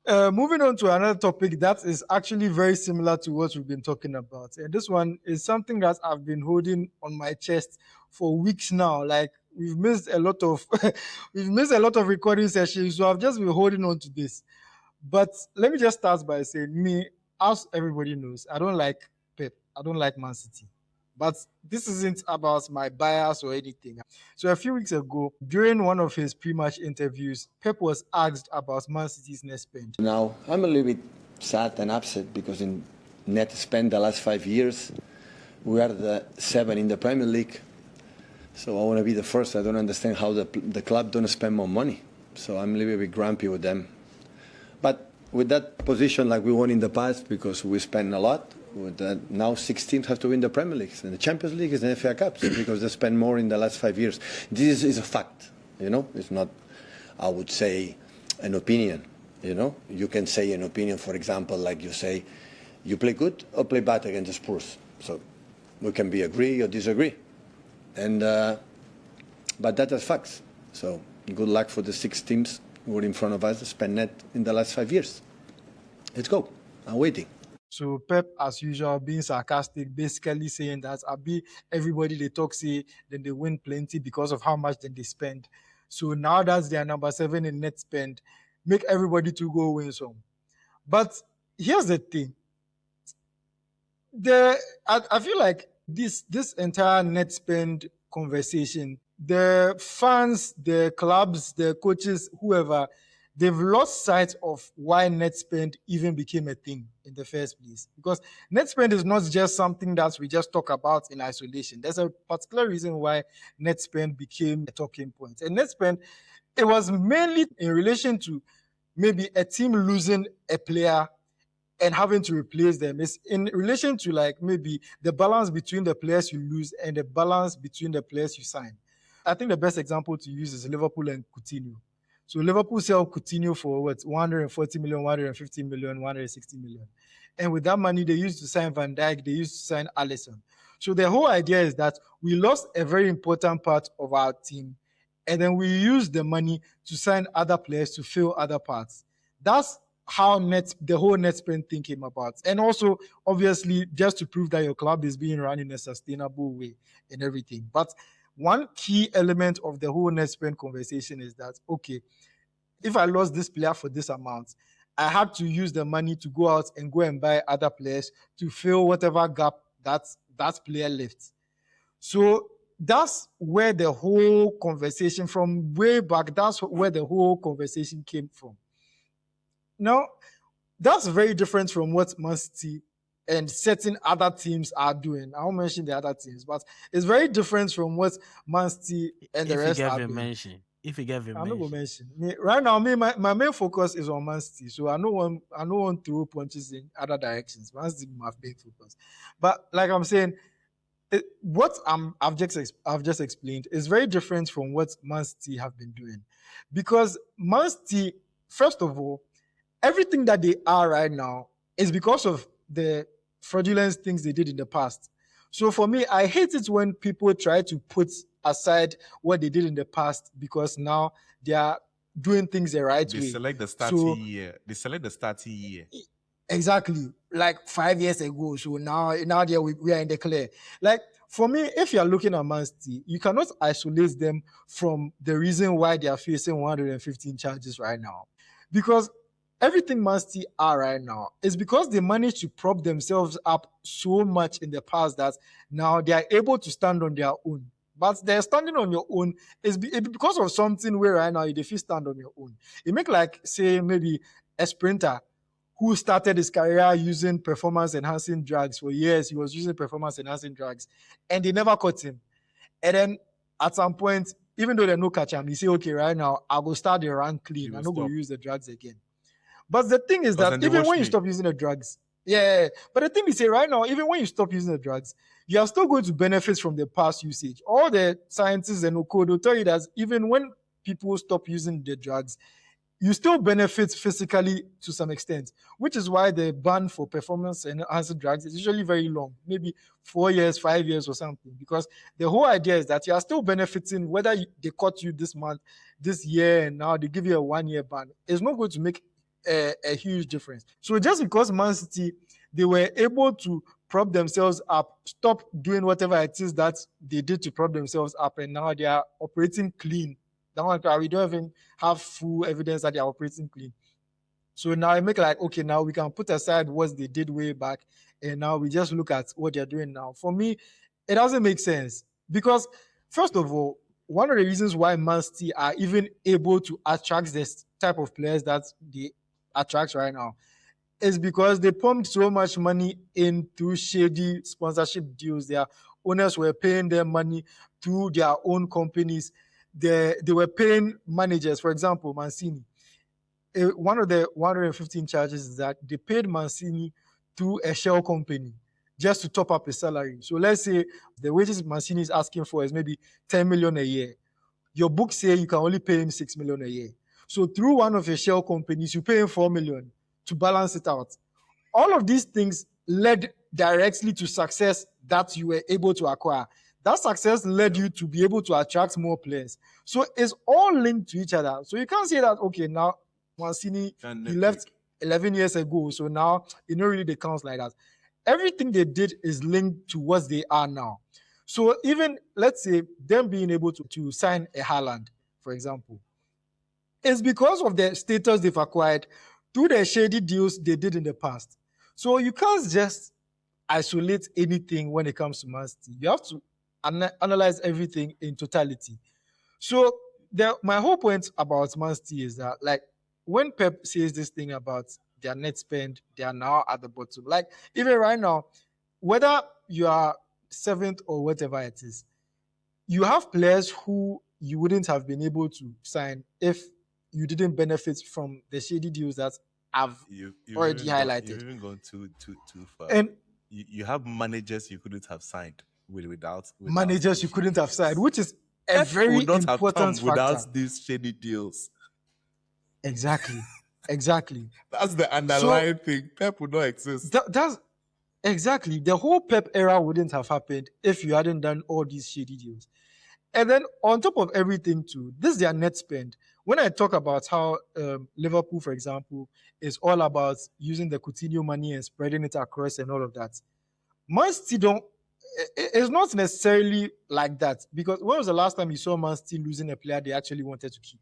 moving on to another topic that is actually very similar to what we've been talking about. And this one is something that I've been holding on my chest for weeks now. Like we've missed a lot of recording sessions, so I've just been holding on to this. But let me just start by saying, me, as everybody knows, I don't like Pep. I don't like Man City. But this isn't about my bias or anything. So a few weeks ago, during one of his pre-match interviews, Pep was asked about Man City's net spend. Now, I'm a little bit sad and upset because in net spend the last 5 years, we are the 7 in the Premier League. So I want to be the first. I don't understand how the club don't spend more money. So I'm a little bit grumpy with them. But with that position like we won in the past, because we spend a lot, now 6 teams have to win the Premier League. And the Champions League is the FA Cup because they spend more in the last 5 years. This is a fact, you know. It's not, I would say, an opinion, you know. You can say an opinion, for example, like you say, you play good or play bad against the Spurs. So we can be agree or disagree. And but that is facts. So good luck for the 6 teams who are in front of us to spend net in the last 5 years. Let's go. I'm waiting. So Pep, as usual, being sarcastic, basically saying that everybody they talk say, then they win plenty because of how much then they spend. So now that's their number 7 in net spend. Make everybody to go win some. But here's the thing. I feel like this entire net spend conversation, the fans, the clubs, the coaches, whoever, they've lost sight of why net spend even became a thing in the first place. Because net spend is not just something that we just talk about in isolation. There's a particular reason why net spend became a talking point. And net spend, it was mainly in relation to maybe a team losing a player and having to replace them. It's in relation to like maybe the balance between the players you lose and the balance between the players you sign. I think the best example to use is Liverpool and Coutinho. So Liverpool sell Coutinho for what? 140 million, 150 million, 160 million. And with that money, they used to sign Van Dijk, they used to sign Alisson. So the whole idea is that we lost a very important part of our team, and then we used the money to sign other players to fill other parts. That's how the whole net spend thing came about. And also, obviously, just to prove that your club is being run in a sustainable way and everything. But one key element of the whole net spend conversation is that, okay, if I lost this player for this amount, I had to use the money to go out and go and buy other players to fill whatever gap that player left. So that's where the whole conversation from way back, that's where the whole conversation came from. Now, that's very different from what Man City and certain other teams are doing. I won't mention the other teams, but it's very different from what Man City and the rest are doing. If you give him I'm not gonna mention. Right now, my main focus is on Man City, so I don't want to throw punches in other directions. Man City my main focus, but like I'm saying, what I've just explained is very different from what Man City have been doing, because Man City, first of all, everything that they are right now is because of the fraudulent things they did in the past. So for me, I hate it when people try to put aside what they did in the past because now they are doing things the right way. They select the starting year. They select the starting year. Exactly. Like 5 years ago. So now we are in the clear. Like, for me, if you are looking at Man City, you cannot isolate them from the reason why they are facing 115 charges right now. Because everything Man City are right now is because they managed to prop themselves up so much in the past that now they are able to stand on their own. But they're standing on your own is because of something where right now you defeat stand on your own. You make like, say, maybe a sprinter who started his career using performance-enhancing drugs for years. He was using performance-enhancing drugs, and they never caught him. And then at some point, even though they no catch him, he say, okay, right now, I will start the run clean. I'm not going to use the drugs again. But the thing is that even when you stop using the drugs, but the thing is, right now, even when you stop using the drugs, you are still going to benefit from the past usage. All the scientists and code will tell you that even when people stop using the drugs, you still benefit physically to some extent, which is why the ban for performance enhancing drugs is usually very long, maybe 4 years, 5 years or something, because the whole idea is that you are still benefiting whether they caught you this month, this year, and now they give you a 1 year ban. It's not going to make a huge difference. So just because Man City, they were able to prop themselves up, stop doing whatever it is that they did to prop themselves up, and now they are operating clean. That one, we don't even have full evidence that they are operating clean. So now I make like, okay, now we can put aside what they did way back, and now we just look at what they're doing now. For me, it doesn't make sense because, first of all, one of the reasons why Man City are even able to attract this type of players that they attract right now is because they pumped so much money into shady sponsorship deals. Their owners were paying their money through their own companies. They were paying managers, for example, Mancini. One of the 115 charges is that they paid Mancini through a shell company just to top up his salary. So let's say the wages Mancini is asking for is maybe 10 million a year. Your books say you can only pay him 6 million a year. So through one of your shell companies, you pay him 4 million to balance it out. All of these things led directly to success that you were able to acquire. That success led you to be able to attract more players. So it's all linked to each other. So you can't say that, okay, now Mancini, he left 11 years ago, so now it not really counts like that. Everything they did is linked to what they are now. So even, let's say, them being able to sign a Haaland, for example, it's because of the status they've acquired through the shady deals they did in the past. So you can't just isolate anything when it comes to Man City. You have to analyze everything in totality. So my whole point about Man City is that, like, when Pep says this thing about their net spend, they are now at the bottom. Like, even right now, whether you are 7th or whatever it is, you have players who you wouldn't have been able to sign if you didn't benefit from the shady deals that I've already highlighted. You've even gone too far. And you have managers you couldn't have signed without managers you couldn't have signed, which is a very important factor. Without these shady deals. Exactly. That's the underlying thing. Pep would not exist. That's exactly. The whole Pep era wouldn't have happened if you hadn't done all these shady deals. And then on top of everything too, this is their net spend. When I talk about how Liverpool, for example, is all about using the Coutinho money and spreading it across and all of that, Man City it's not necessarily like that, because when was the last time you saw Man City losing a player they actually wanted to keep?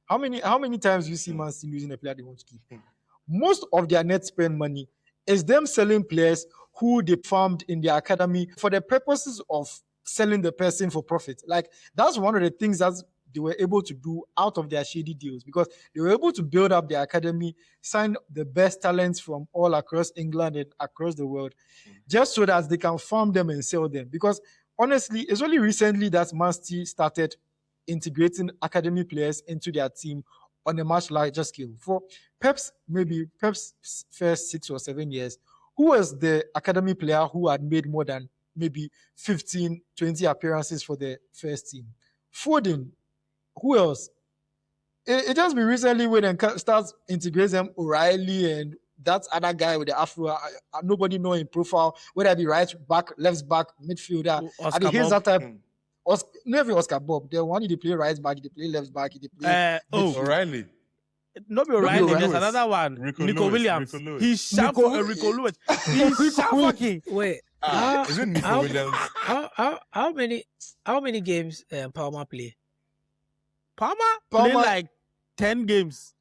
How many times do you see Man City losing a player they want to keep? Most of their net spend money is them selling players who they farmed in their academy for the purposes of selling the person for profit. Like, that's one of the things that they were able to do out of their shady deals, because they were able to build up their academy, sign the best talents from all across England and across the world, just so that they can farm them and sell them. Because honestly, it's only recently that Man City started integrating academy players into their team on a much larger scale. For Pep's first 6 or 7 years, who was the academy player who had made more than maybe 15, 20 appearances for the first team? Foden. Who else? It just be recently when they start integrating them, O'Reilly and that other guy with the afro. Nobody know in profile, whether it be right back, left back, midfielder. Oscar here's Bob. that type. Never Oscar Bob. The one he play right back, he play left back, he play. O'Reilly. Not O'Reilly. There's Lewis. another one. Nico Williams. Rico Lewis. He's sharp for Rico Lewis. He's sharp fucking. Wait, Is it Nico Williams? how many games Palmer play? Palmer played like 10 games.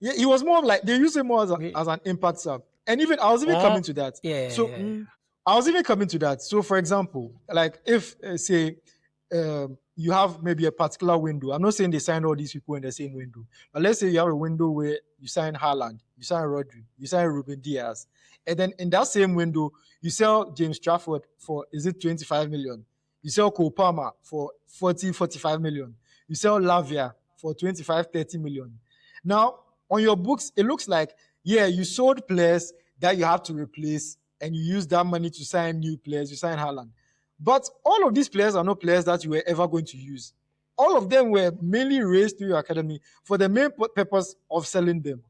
Yeah, he was more like, they use him more as an impact sub. And even I was even coming to that. I was even coming to that. So, for example, like if say you have maybe a particular window. I'm not saying they signed all these people in the same window, but let's say you have a window where you sign Haaland, you sign Rodri, you sign Ruben Diaz, and then in that same window you sell James Trafford for 25 million, you sell Cole Palmer for 45 million, you sell Lavia for 25-30 million. Now on your books it looks like you sold players that you have to replace, and you use that money to sign new players. You sign Haaland. But all of these players are not players that you were ever going to use. all of them were mainly raised through your academy for the main purpose of selling them.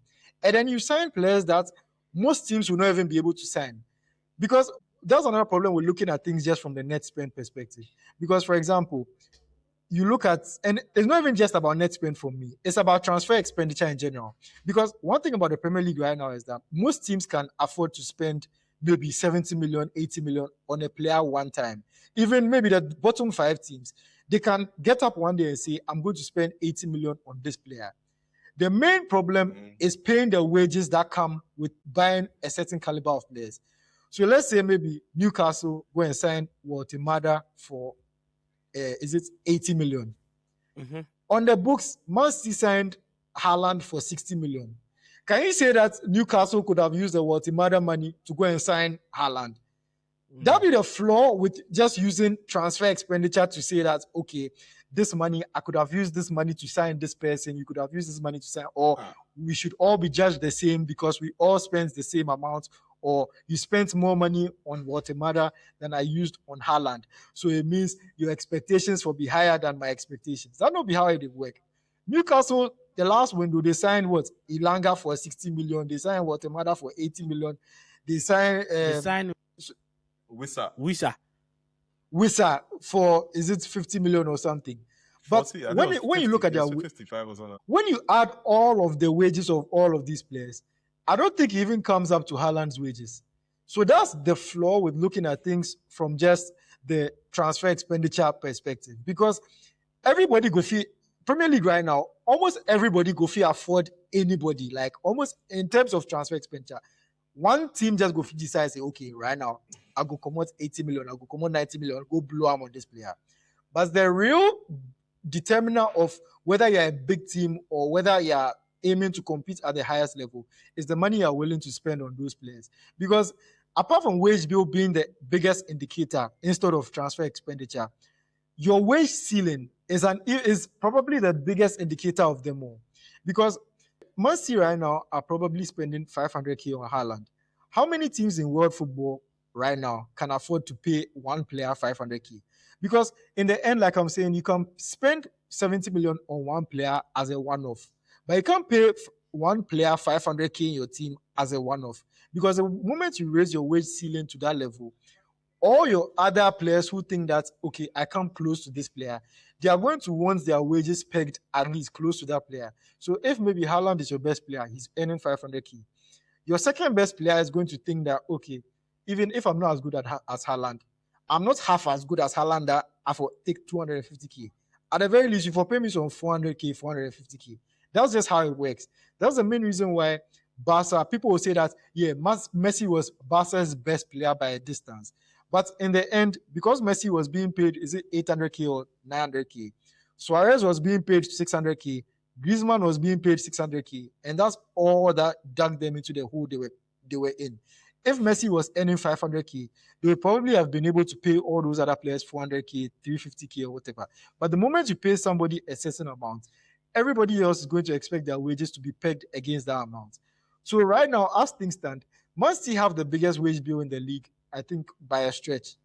And then you sign players that most teams will not even be able to sign. Because that's another problem with looking at things just from the net spend perspective. Because, for example, you look at, and it's not even just about net spend for me, it's about transfer expenditure in general. Because one thing about the Premier League right now is that most teams can afford to spend maybe 70 million, 80 million on a player one time. Even maybe the bottom 5 teams, they can get up one day and say, I'm going to spend 80 million on this player. The main problem is paying the wages that come with buying a certain caliber of players. So let's say maybe Newcastle go and sign Walter Mada for is it 80 million? Mm-hmm. On the books, Man City signed Haaland for 60 million. Can you say that Newcastle could have used the Walter Mada money to go and sign Haaland? That'd be the flaw with just using transfer expenditure to say that, okay, this money, I could have used this money to sign this person, you could have used this money to sign, or we should all be judged the same because we all spent the same amount, or you spent more money on Walter Mada than I used on Haaland. So it means your expectations will be higher than my expectations. That not be how it work. Newcastle, the last window, they signed Ilanga for 60 million, they signed Walter Mada for 80 million, they signed Wissa for, is it 50 million or something? But 40, when you look at their 55 or something. when you add all of the wages of all of these players, I don't think it even comes up to Haaland's wages. So that's the flaw with looking at things from just the transfer expenditure perspective. Because everybody go fee Premier League right now, almost everybody go fee afford anybody. Like almost in terms of transfer expenditure, one team just go decide, say, okay, right now, I'll go come out 80 million, I'll go come out 90 million, go blow them on this player. But the real determiner of whether you're a big team or whether you're aiming to compete at the highest level is the money you're willing to spend on those players. Because apart from wage bill being the biggest indicator instead of transfer expenditure, your wage ceiling is probably the biggest indicator of them all. Because Man City right now are probably spending 500k on Haaland. How many teams in world football right now can afford to pay one player 500k? Because in the end, like I'm saying, you can spend 70 million on one player as a one-off, but you can't pay one player 500k in your team as a one-off. Because the moment you raise your wage ceiling to that level, all your other players who think that, okay, I come close to this player, they are going to want their wages pegged at least close to that player. So if maybe Haaland is your best player, he's earning 500k. Your second best player is going to think that, okay, even if I'm not as good as Haaland, I'm not half as good as Haaland that I will take 250k. At the very least, if you pay me some 400k, 450k. That's just how it works. That's the main reason why Barca, people will say that, yeah, Messi was Barca's best player by a distance. But in the end, because Messi was being paid, is it 800k or 900k? Suarez was being paid 600k. Griezmann was being paid 600k. And that's all that dug them into the hole they were in. If Messi was earning 500k, they would probably have been able to pay all those other players 400k, 350k, or whatever. But the moment you pay somebody a certain amount, everybody else is going to expect their wages to be pegged against that amount. So right now, as things stand, Man City have the biggest wage bill in the league, I think, by a stretch.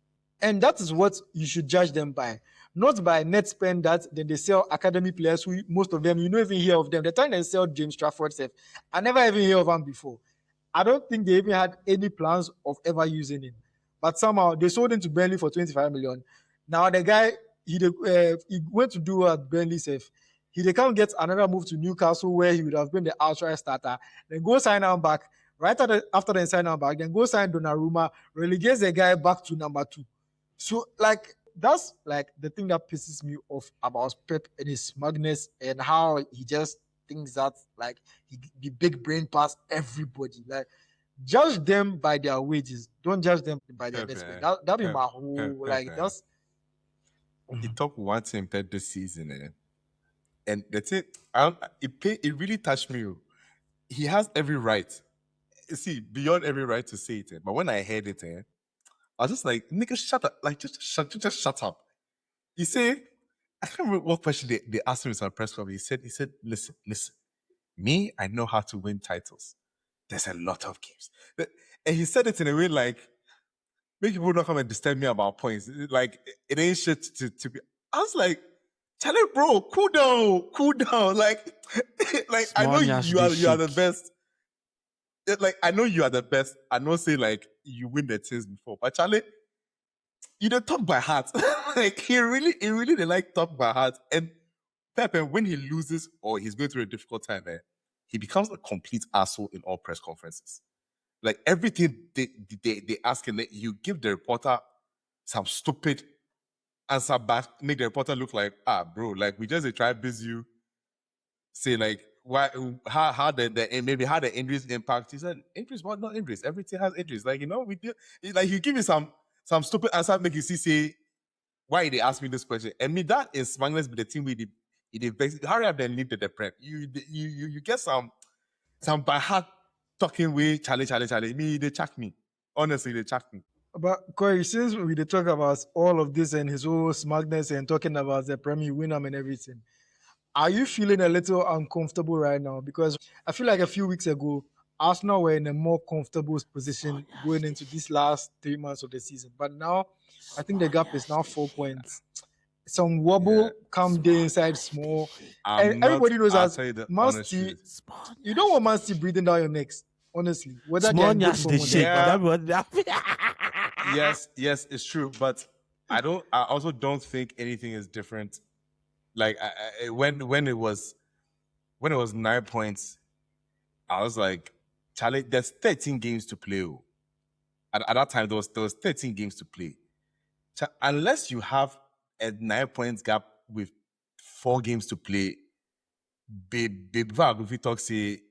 And that is what you should judge them by. Not by net spend that then they sell academy players who most of them, you don't even hear of them. The time they sell James Trafford, I never even hear of him before. I don't think they even had any plans of ever using him. But somehow they sold him to Burnley for 25 million. Now the guy, he went to do what Burnley said. He can't get another move to Newcastle where he would have been the outright starter. Then go sign him back. Right after they sign him back, then go sign Donnarumma, relegates the guy back to number 2. So, like, that's like the thing that pisses me off about Pep and his smugness and how he just thinks that, like, he be big brain past everybody. Like, judge them by their wages. Don't judge them by their net spend. That'd be my whole, that's... He took one team that this season, and that's it. It really touched me. He has every right. See, beyond every right to say it. But when I heard it, I was just like, nigga, shut up. Like, just shut up. He said, I can't remember what question they asked him in some press conference. He said, listen, me, I know how to win titles. There's a lot of games. And he said it in a way like, make people not come and disturb me about points. Like, it ain't shit to be. I was like, Charlie, bro, cool down. Like I know Small nyash you dey are the shake. best. Like I know you are the best. I know say like you win the things before, but Charlie, you don't talk by heart. Like he really they like talk by heart. And Pepe, when he loses or he's going through a difficult time, he becomes a complete asshole in all press conferences. Like everything they ask him, you give the reporter some stupid answer back, make the reporter look like, bro, like we just try to busy you, say like why how the maybe how the injuries impact. He said injuries, what not injuries? Everything has injuries. Like we do like you give me some stupid answer, make you see say why they ask me this question. And me that is smugness with the team with the hurry up and leave the prep. You get some by heart talking way, Charlie. Me, they check me. Honestly, they check me. But Corey, since we did talk about all of this and his whole smugness and talking about the Premier Winham and everything, are you feeling a little uncomfortable right now? Because I feel like a few weeks ago, Arsenal were in a more comfortable position going into these last 3 months of the season. But now, I think the gap is now 4 points. Some wobble come there inside small. And everybody knows I'll as tell you the Man honest City, truth. you don't want Man City breathing down your necks, honestly. Whether they're Small in good nyash form dey or shake. not. Yeah. Yes, it's true. But I also don't think anything is different. Like when it was 9 points, I was like, Charlie, there's 13 games to play. At that time, there was 13 games to play. Unless you have a 9 points gap with 4 games to play, before we talk say,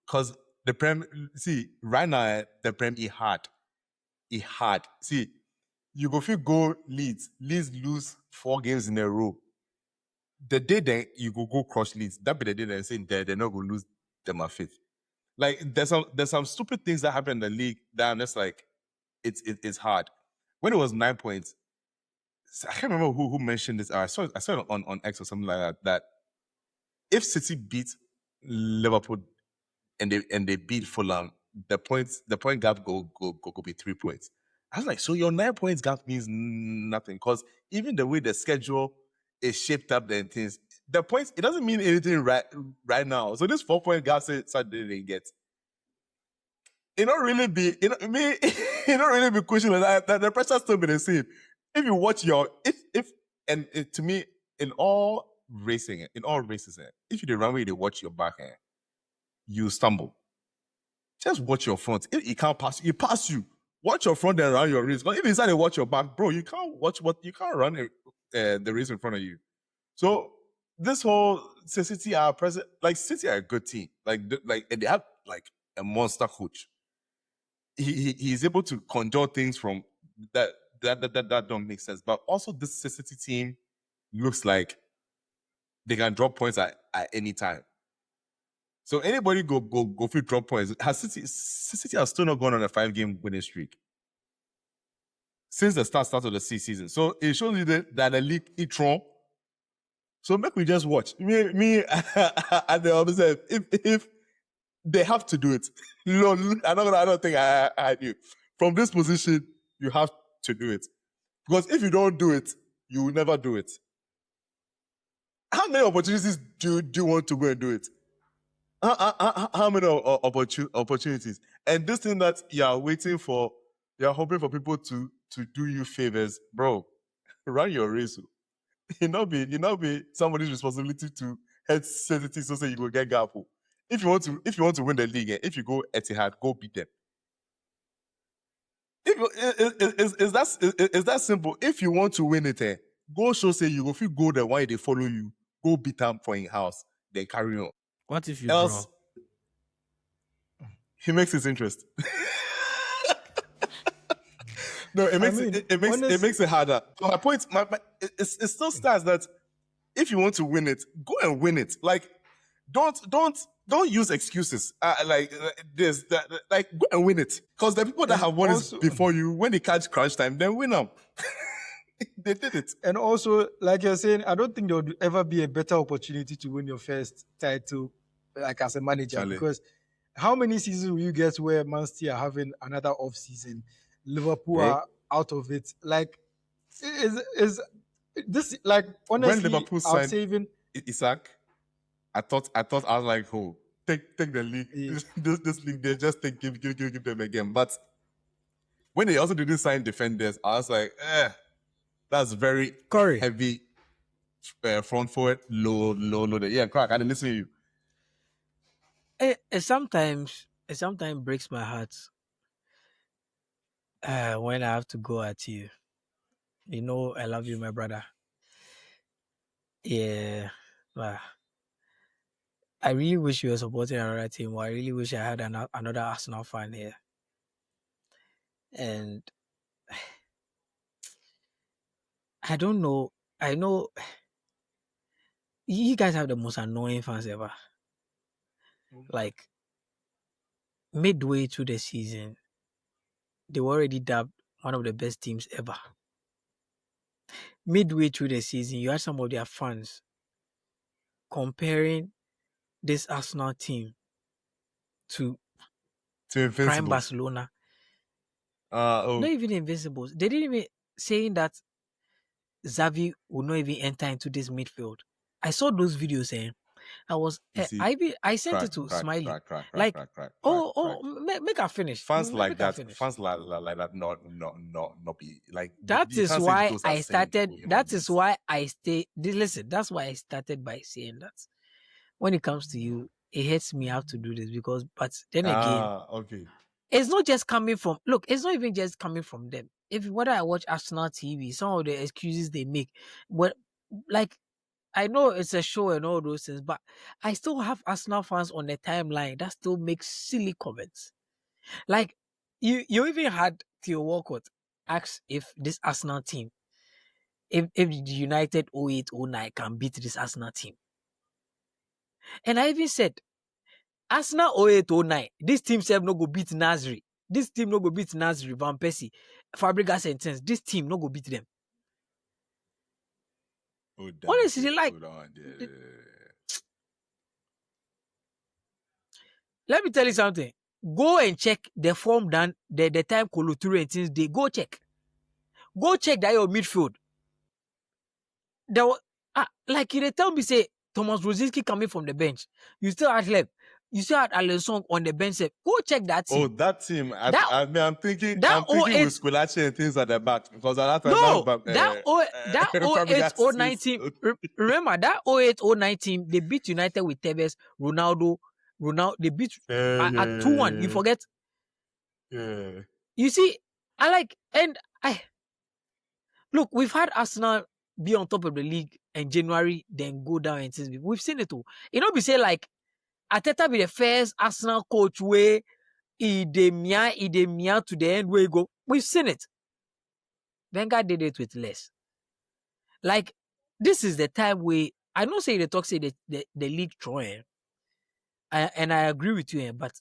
because the Prem, see, right now, the Prem, it hard. See, you go feel go Leeds lose 4 games in a row. The day that you go crush Leeds, that be the day they're saying they're not going to lose them at fifth. Like, there's some stupid things that happen in the league that I'm just like, it's hard. When it was 9 points, I can't remember who mentioned this. I saw it on X or something like that. That if City beat Liverpool and they beat Fulham, the point gap go be 3 points. I was like, so your 9 points gap means nothing, because even the way the schedule is shaped up, then things, the points, it doesn't mean anything right now. So this 4 point gap Saturday they get. It don't really be it don't really be questioning that the pressure still be the same. If you watch to me, in all races, if you the run way they watch your back, you stumble. Just watch your front. If he can't pass you, he pass you. Watch your front and run your race. But if inside they watch your back, bro, you can't run the race in front of you. So this whole City are present, like City are a good team, and they have like a monster coach. He's able to conjure things from that don't make sense. But also this City team looks like they can drop points at any time. So anybody go for drop points. City has still not gone on a 5-game winning streak since the start of the season. So it shows you that the league is wrong. So make we just watch. Me and the observe. If they have to do it. No, I don't think I do. From this position, you have to do it. Because if you don't do it, you will never do it. How many opportunities do you want to go and do it? How many opportunities? And this thing that you're hoping for people to do you favors, bro. Run your race. It not be somebody's responsibility to head sensitive so say you go get gap. If you want to win the league, if you go Etihad, go beat them. Is that simple? If you want to win it, go show say you go feel go the why they follow you, go beat them for in house, then carry on. What if you Else, draw? he makes his interest. No, it makes it harder. My point, it still stands that if you want to win it, go and win it. Like, don't use excuses. This, that, like, go and win it. Because the people that have won it before you, when they catch crunch time, then win them. They did it. And also, like you're saying, I don't think there would ever be a better opportunity to win your first title, like as a manager. Charlie. Because how many seasons will you get where Man City are having another off season? Liverpool Bro. are out of it. Like, is this like when honestly, Liverpool I would signed say even Isaac, I thought I was like, oh, take the league. Yeah. This league, they just give them again. But when they also didn't sign defenders, I was like, that's very Corey. heavy front forward, low. Yeah, crack. I didn't listen to you. It sometimes breaks my heart when I have to go at you. You know, I love you, my brother. Yeah. I really wish you were supporting another team. I really wish I had another Arsenal fan here. And I don't know. I know you guys have the most annoying fans ever. Like, midway through the season, they were already dubbed one of the best teams ever. Midway through the season, you had some of their fans comparing this Arsenal team to prime Invincibles. Barcelona. Not even Invincibles. They didn't even saying that Xavi will not even enter into this midfield. I saw those videos and I sent it to Smyly. Make her finish. Fans like that. Finish. Fans like that. Not be like. That is why I started. That is why I stay. Listen, that's why I started by saying that. When it comes to you, it hurts me how to do this because. But then again, okay. It's not just coming from. Look, it's not even just coming from them. Whether I watch Arsenal TV, some of the excuses they make, like. I know it's a show and all those things, but I still have Arsenal fans on the timeline that still make silly comments. Like, you even had Theo Walcott ask if this Arsenal team, if the United 08-09 can beat this Arsenal team. And I even said, Arsenal 08-09, this team said no go beat Nasri. This team no go beat Nasri, Van Persie, Fabregas and Tens. This team no go beat them. Honestly, like, let me tell you something. Go and check the form done, the time Kolo Toure and things. They go check that your midfield. There was, like you tell me say Thomas Rosicky coming from the bench. You still had left. You still had Alensong on the bench. Go check that team. Oh, that team. I'm thinking with Skulachi and things at the back because that 08-09 team. Remember that 08-09 team? They beat United with Tevez, Ronaldo. They beat at 2-1. You forget? Yeah. You see, look. We've had Arsenal be on top of the league in January, then go down and things. We've seen it all. You know, we say like Arteta be the first Arsenal coach where he de mia to the end where he go. We've seen it. Wenger did it with less. Like, this is the time where I don't say the talk say the league throwing. And I agree with you, but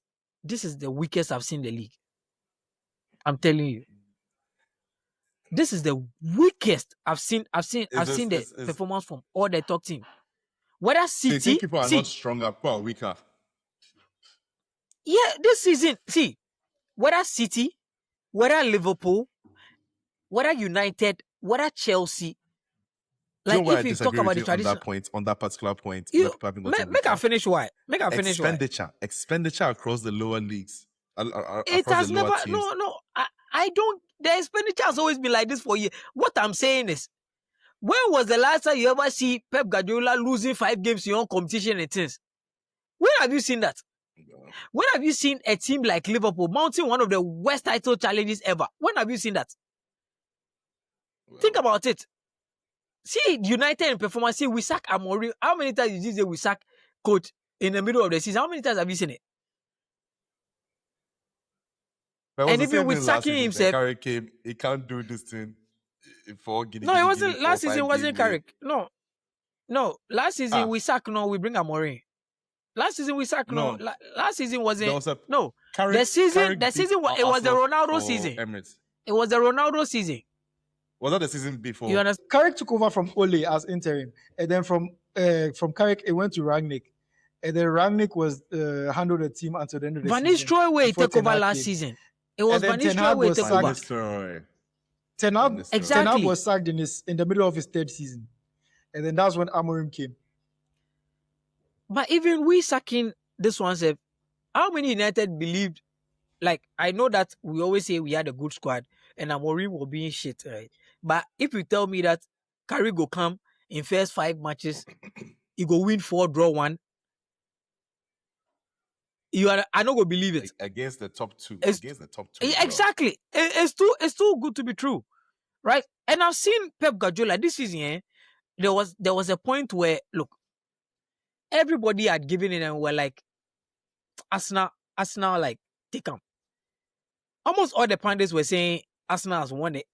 this is the weakest I've seen the league. I'm telling you. This is the weakest I've seen the performance from all the top team. Whether City, you think people are not stronger, or weaker? Yeah, this season, whether City, whether Liverpool, whether United, whether Chelsea. Like, if you talk about the tradition on that particular point, make I finish why? Make I finish expenditure across the lower leagues. It has never. No. I don't. The expenditure has always been like this for years. What I'm saying is, when was the last time you ever see Pep Guardiola losing 5 games in your own competition and things? When have you seen that? When have you seen a team like Liverpool mounting one of the worst title challenges ever? When have you seen that? Think about it. See United in performance. See we sack Amorim. How many times did you say we sack coach in the middle of the season? How many times have you seen it? And even with sacking himself, Carrick came. He can't do this thing for Guinea. No, it wasn't. Last season wasn't Carrick. No. Last season we sack. No, we bring Amorim. Last season we sack. No. Last season wasn't. No. Carrick, the season. It was the Ronaldo season. Emirates. It was the Ronaldo season. Was that the season before? You understand? Carrick took over from Ole as interim, and then from Carrick it went to Rangnick, and then Rangnick was handled the team until the end of the season. Van Nistelrooy took over last season. It was Van Nistelrooy took over. Ten Hag Exactly. was sacked in the middle of his third season, and then that's when Amorim came. But even we sacking this one, say, how many United believed? Like, I know that we always say we had a good squad and Amorim will be in shit, right? But if you tell me that Carrick go come in first 5 matches, he go win 4, draw 1, I not gonna believe it. Against the top two. Exactly. It's too good to be true, right? And I've seen Pep Guardiola this season. There was a point where, look, everybody had given it and were like, Arsenal, like, take them. Almost all the pundits were saying Arsenal has won it.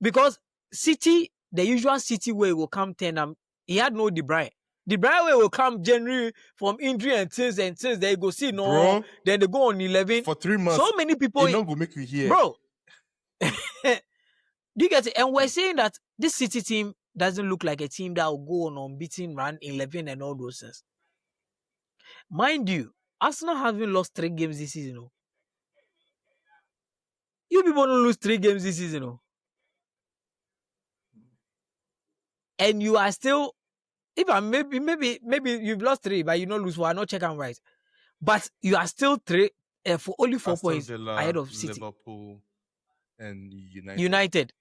Because City, the usual City way will come 10, he had no De Bruyne. De Bruyne way will come January from injury and things, they go see no, bro, then they go on 11. For 3 months. So many people. It not go make you hear. Bro. Do you get it? And we're saying that this City team doesn't look like a team that will go on unbeaten run 11 and all those things. Mind you, Arsenal haven't lost 3 games this season. No? You people don't lose 3 games this season. No? And you are still, if I maybe you've lost 3, but you don't lose 4. I not check and right. But you are still 3 for only 4 points Villa, ahead of City. Liverpool and United.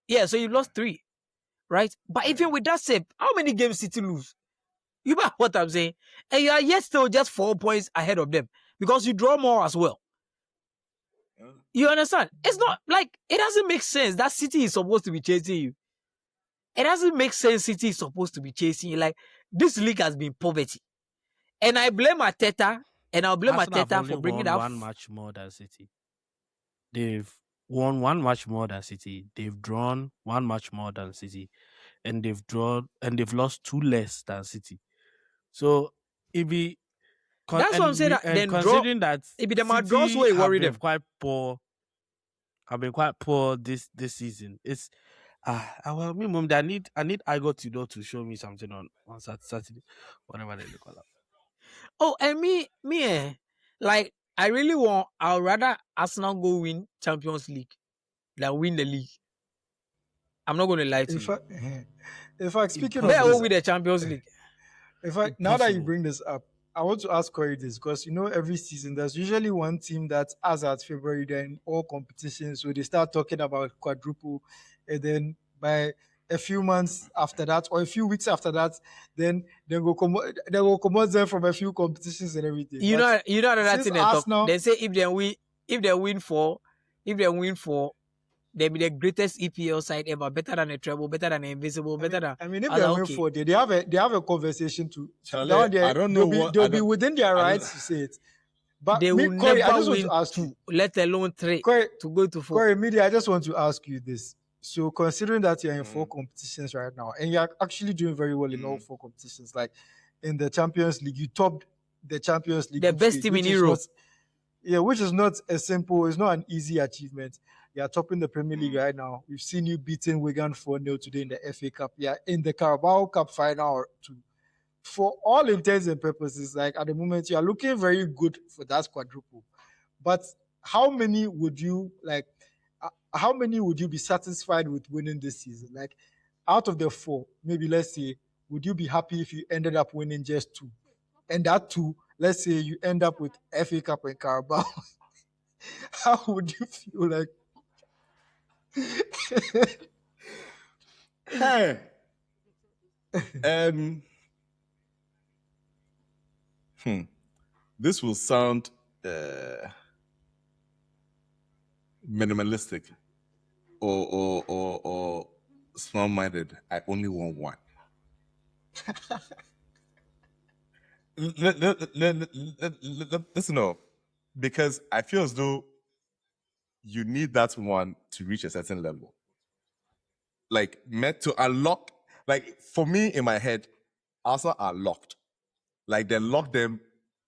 Yeah, so you lost 3, right? But even with that said, how many games City lose? You know what I'm saying? And you are yet still just 4 points ahead of them because you draw more as well. You understand? It's not like, it doesn't make sense that City is supposed to be chasing you. It doesn't make sense City is supposed to be chasing you. Like, this league has been poverty. And I blame Arteta, and I'll blame Arsenal have Arteta only for bringing won up one match more than City. They've won 1 match more than City. They've drawn 1 match more than City. And they've lost 2 less than City. So if we that's what I'm saying. Then considering that if the draws way worry them. Have been quite poor this season. It's well, me mom, I need Igor to show me something on Saturday, whatever they call it. Oh, and me, like, I'd rather Arsenal go win Champions League than win the league. I'm not going to lie to you. In fact, speaking of where this, are we the Champions League? In fact, now that you bring this up, I want to ask Corey this because every season there's usually one team that as at February they're in all competitions, so they start talking about quadruple, and then by a few months after that or a few weeks after that, then they will come out them from a few competitions and everything. You know that thing Arsenal, they say if they win 4, they'll be the greatest EPL side ever, better than a treble, better than an invisible, better than. I mean, if they win 4, they have a conversation to. Charlie, I don't know they'll be within their rights to say it. But they will Corey, never I just win want to ask 2, you, let alone 3, Corey, to go to 4. Corey, Media, I just want to ask you this. So, considering that you're in 4 competitions right now, and you're actually doing very well in all 4 competitions, like in the Champions League, you topped the Champions League. The best team in Europe. Which is not it's not an easy achievement. You're topping the Premier League right now. We've seen you beating Wigan 4-0 today in the FA Cup. Yeah, in the Carabao Cup final too. For all intents and purposes, like at the moment, you are looking very good for that quadruple. But how many would you be satisfied with winning this season? Like, out of the 4, maybe let's say, would you be happy if you ended up winning just 2? And that 2, let's say you end up with FA Cup and Carabao. How would you feel like? Hey. This will sound minimalistic or small-minded. I only want 1. Listen, no, because I feel as though you need that 1 to reach a certain level. Like, meant to unlock, like, for me in my head, Arsenal are locked. Like, they lock them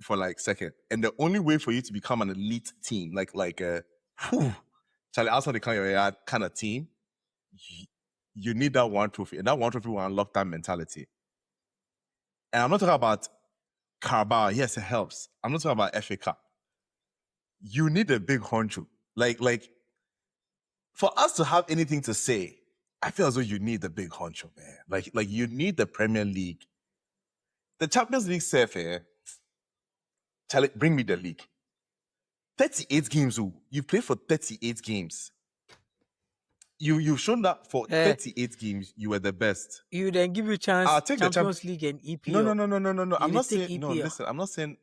for like second. And the only way for you to become an elite team, Charlie, Arsenal, they kind of team, you need that 1 trophy. And that 1 trophy will unlock that mentality. And I'm not talking about Carabao. Yes, it helps. I'm not talking about FA Cup. You need a big honcho. Like for us to have anything to say, I feel as though you need the big honcho, man. Like you need the Premier League. The Champions League safe, Charlie, bring me the league. 38 games, you've played for 38 games. You've shown that for 38 games you were the best. You then give you chance. I'll take Champions League and EPL. No. I'm You not take saying no. EPL. Listen, I'm not saying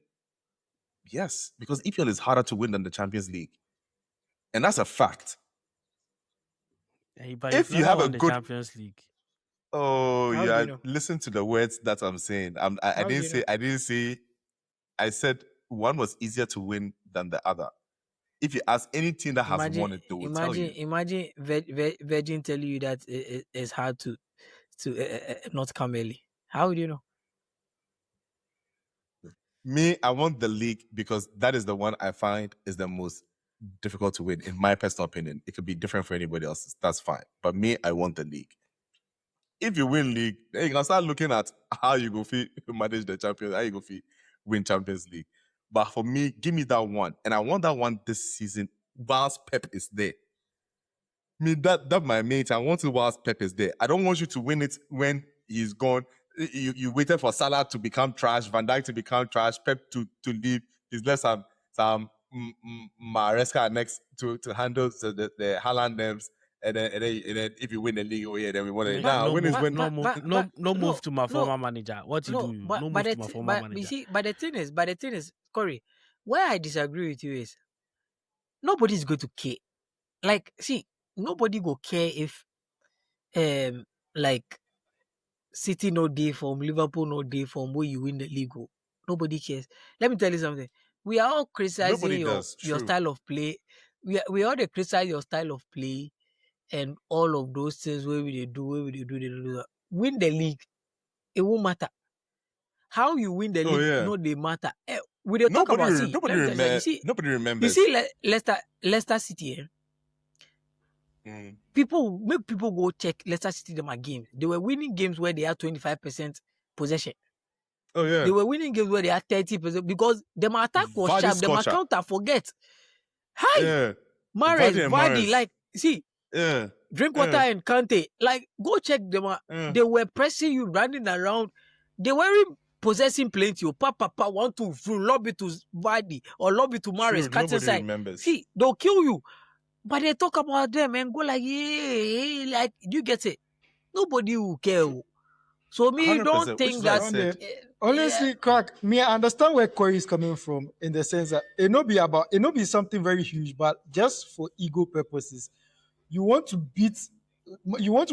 yes because EPL is harder to win than the Champions League, and that's a fact. Hey, but If you never have a won the good- Champions League. Oh How do yeah, you know? listen to the words that I'm saying. I How do didn't you say. know? I didn't say. I said one was easier to win than the other. If you ask any team that has won it, they will tell you. Imagine Virgin telling you that it's hard to not come early. How would you know? Me, I want the league because that is the one I find is the most difficult to win, in my personal opinion. It could be different for anybody else. That's fine. But me, I want the league. If you win league, then you can start looking at how you go manage the Champions, how you go win Champions League. But for me, give me that one. And I want that one this season whilst Pep is there. Me, that my mate. I want it whilst Pep is there. I don't want you to win it when he's gone. You waited for Salah to become trash, Van Dijk to become trash, Pep to leave. He's left some Maresca next to handle the Haaland names. And then if you win the league, oh yeah, then we want it. Now, no when is move, when? no move to my former manager. What you do? But, No but move the to my thi- former but you manager. see, but the thing is, Corey, where I disagree with you is nobody's going to care. Like, see, nobody go care if like City no day from Liverpool no day from where you win the league. Oh. Nobody cares. Let me tell you something. We are all criticizing Nobody your does, your true. style of play. We all criticize your style of play and all of those things where we do, they do that. Win the league, it won't matter. How you win the Oh, league, yeah. no, they matter. We don't talk about see. Nobody let me tell you something. You see, Nobody you remembers. see Leicester City. People go check Leicester City them games. They were winning games where they had 25% possession. Oh yeah. They were winning games where they had 30% because them attack was Vardy sharp. Them scorcher. counter forget. Hi, Yeah. Mahrez, Vardy and Vardy, Mahrez. like see. Yeah. Drinkwater and Kante, like go check them out. They were pressing you, running around. They weren't possessing plenty. Papa, 1-2 through lobby to Vardy or lobby to Mahrez, True, catching nobody side. remembers. See, they'll kill you. But they talk about them and go like, yeah, like do you get it? Nobody will care. So me 100%, don't which think is why I that. said- Honestly, Crack, me, I understand where Corey is coming from in the sense that it not be something very huge, but just for ego purposes, you want to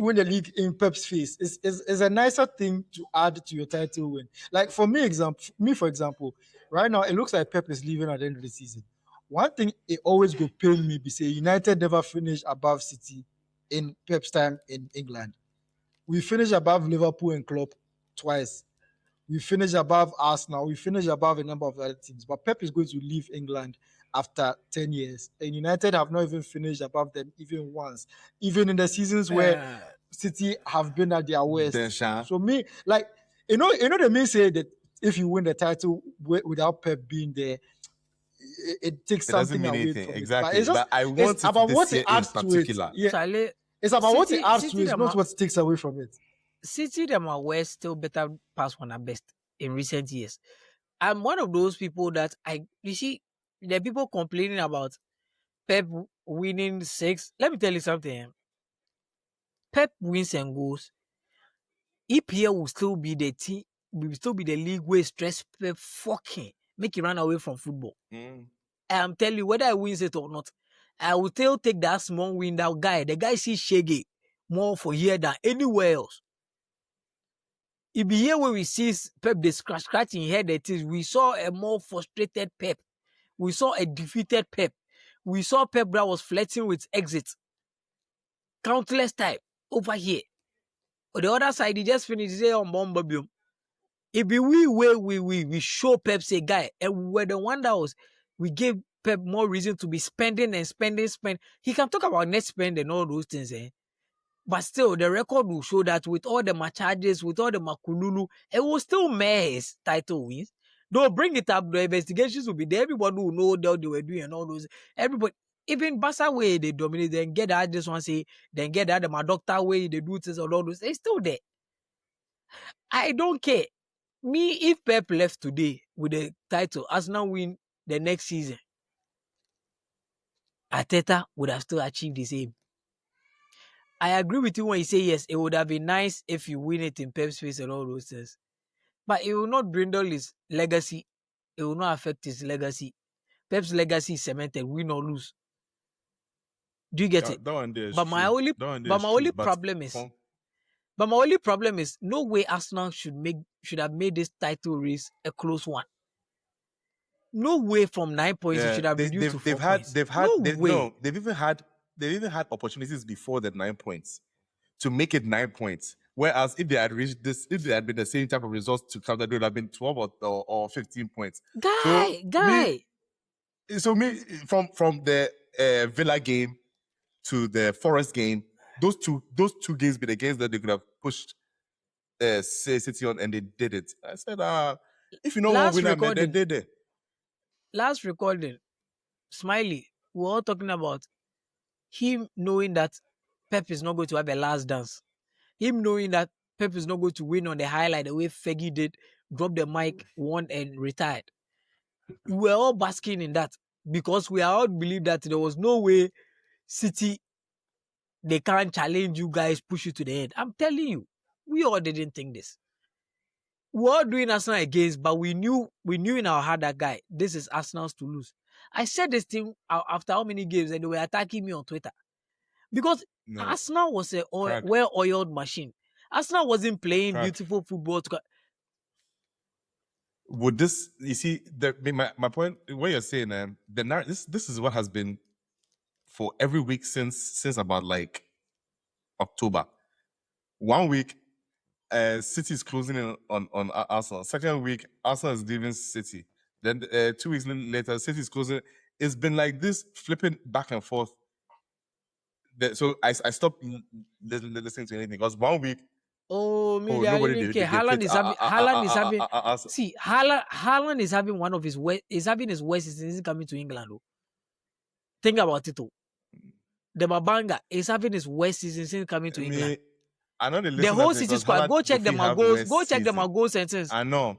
win the league in Pep's face. It's a nicer thing to add to your title win. Like for example, right now it looks like Pep is leaving at the end of the season. One thing it always go pain me be say United never finished above City in Pep's time in England. We finished above Liverpool and Klopp twice. We finished above Arsenal. We finished above a number of other teams. But Pep is going to leave England after 10 years. And United have not even finished above them even once. Even in the seasons where City have been at their worst. So me, like, you know they may say that if you win the title without Pep being there, it takes It doesn't something mean away anything. from Exactly. it. But I want it's it about this what year it adds in to it. particular. Yeah. Charlie, It's about what it adds City to it, them not are- what takes away from it. City them are West still better past one at best in recent years. I'm one of those people that you see, the people complaining about Pep winning 6. Let me tell you something. Pep wins and goes. EPL will still be the team, will still be the league where stress Pep fucking make you run away from football. I'm telling you, whether I wins it or not, I will still take that small win. That guy, the guy sees Shaggy more for here than anywhere else. It be here where we see Pep the scratching head. That is, we saw a more frustrated Pep. We saw a defeated Pep. We saw Pep that was flirting with exit. Countless time over here. On the other side, he just finished there on Bombabium. It be we show Pep say guy, and we were the one that we gave Pep more reason to be spending. He can talk about net spend and all those things, but still the record will show that with all the charges, with all the makululu, it will still make his title wins. They'll bring it up, the investigations will be there, everybody will know what they were doing and all those. Everybody, even Barca way they dominate, then get that this one say, then get that my doctor way they do this or all those. It's still there. I don't care. Me, if Pep left today with the title, Arsenal win the next season, Arteta would have still achieved the same. I agree with you when you say yes, it would have been nice if you win it in Pep's face and all those things. But it will not dwindle his legacy. It will not affect his legacy. Pep's legacy is cemented, win or lose. Do you get it? That one there is But my true. only, That one there but is my true, only but problem is, from- but my only problem is, no way Arsenal should have made this title race a close one. No way from 9 points it should have reduced to 4 points. They've even had opportunities before the 9 points to make it 9 points. Whereas if they had reached this, if they had been the same type of results to counter, they would have been 12 or 15 points. Guy. So from the Villa game to the Forest game, those two games be the games that they could have pushed City on, and they did it. I said, if you know one winner, man, they did it. Last recording, Smyly, we're all talking about him knowing that Pep is not going to have a last dance. Him knowing that Pep is not going to win on the highlight the way Fergie did, drop the mic, won and retired. We're all basking in that because we all believe that there was no way City, they can't challenge you guys, push you to the end. I'm telling you, we all didn't think this. We're all doing Arsenal against, but we knew in our heart that guy, this is Arsenal's to lose. I said this thing after how many games and they were attacking me on Twitter. Because Arsenal was a well-oiled machine. Arsenal wasn't playing beautiful football. Would this, you see, my point, what you're saying, this is what has been for every week since about like October. 1 week, City is closing in on Arsenal. Second week, Arsenal is leaving City. Then 2 weeks later, City is closing. It's been like this, flipping back and forth. So I stopped listening to anything because 1 week. Haaland is having one of his worst. Is having his worst season coming to England. Think about it. The Babanga is having his worst season since coming to England. The whole City squad. Go check them goals. Go check them goals and things. I know.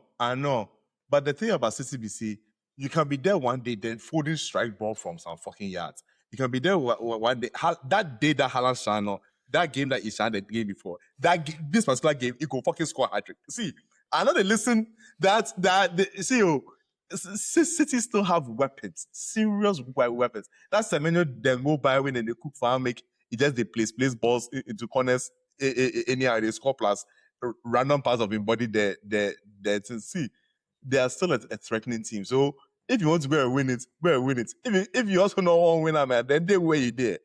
But the thing about CCBC, you can be there one day, then Foden strike ball from some fucking yards. You can be there one day. That day that Haaland shine, that game that he shined the game before, this particular game, he could fucking score a hat-trick. See, I know they listen City still have weapons, serious weapons. That's the menu them mobile when they cook farm make it just they place balls into corners anyhow they score plus random parts of his body they see they are still a threatening team. So if you want to go and win it, If you also know one winner, man, then they where you there.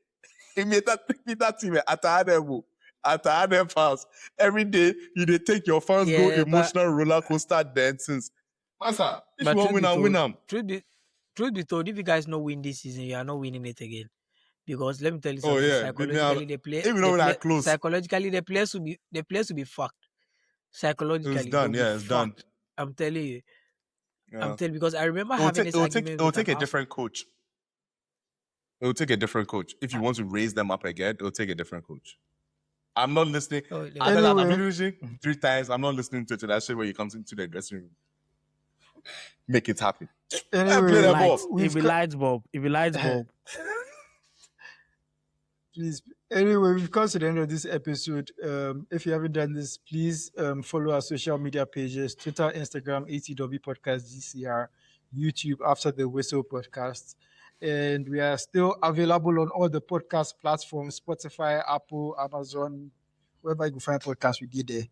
It made that team at the pass. Every day you take your fans go emotional roller coaster dances. Master, if you want win them. Truth be told, if you guys not win this season, you are not winning it again. Because let me tell you something. Psychologically, the players will be fucked. Psychologically, it's done. Yeah, it's done. I'm telling you. Yeah. I'm telling you because I remember having this argument. It will take a different coach. It will take a different coach. If you want to raise them up again, it will take a different coach. I'm not listening. I've been losing 3 times. I'm not listening to that shit where he comes into the dressing room. Make it happen. If he lights bulb. Please. Anyway, we've come to the end of this episode. If you haven't done this, please follow our social media pages: Twitter, Instagram, ATW Podcast GCR, YouTube, After the Whistle Podcast. And we are still available on all the podcast platforms: Spotify, Apple, Amazon, wherever you can find podcasts, we get there.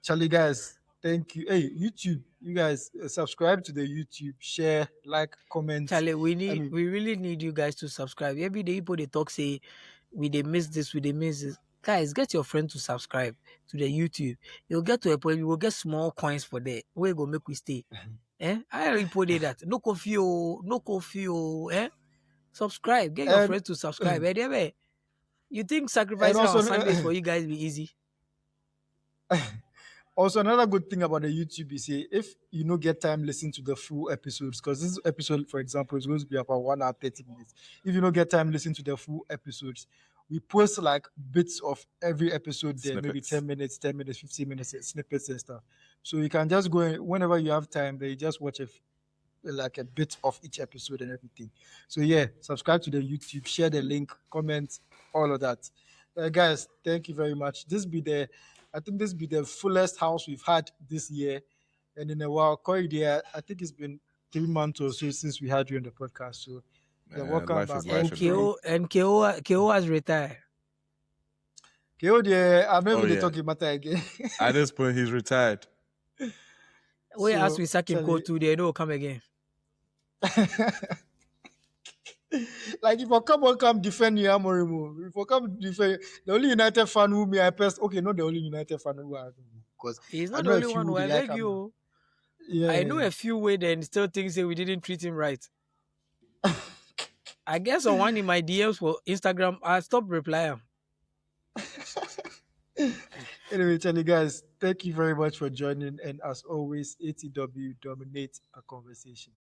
Charlie, guys, thank you. Hey, YouTube, you guys subscribe to the YouTube, share, like, comment. Charlie, we really need you guys to subscribe. Every day people they talk say we miss this. Guys, get your friend to subscribe to the YouTube. You'll get to a point, you will get small coins for that. Where go make we stay. I already put that. No coffee. Subscribe. Get your friends to subscribe. You think sacrificing on Sundays for you guys be easy? Also, another good thing about the YouTube is if you don't get time listen to the full episodes, because this episode, for example, is going to be about 1 hour 30 minutes. If you don't get time listen to the full episodes, we post like bits of every episode there, maybe Snippets. 10 minutes, 15 minutes, snippets and stuff. So you can just go in, whenever you have time, then you just watch like a bit of each episode and everything. So yeah, subscribe to the YouTube, share the link, comment, all of that. Guys, thank you very much. I think this be the fullest house we've had this year, and in a while, Corey, there, I think it's been 3 months or so since we had you on the podcast. So yeah, Man, welcome life back. is life. And KO has retired. KO, there, I'm not Oh, even yeah. talking matter again. At this point, he's retired. Wait, So, as we sack him, go Charlie- to they don't come again. Like if I come defend you, Amorimu. If I come defend the only United fan who me I pressed. Okay, not the only United fan who I because He's I not know the a only few one who they I like beg him. you. Yeah, I know a few way then still thinks that we didn't treat him right. I guess on one in my DMs for Instagram, I stopped replying. Anyway, Charlie, guys, thank you very much for joining. And as always, ATW dominates a conversation.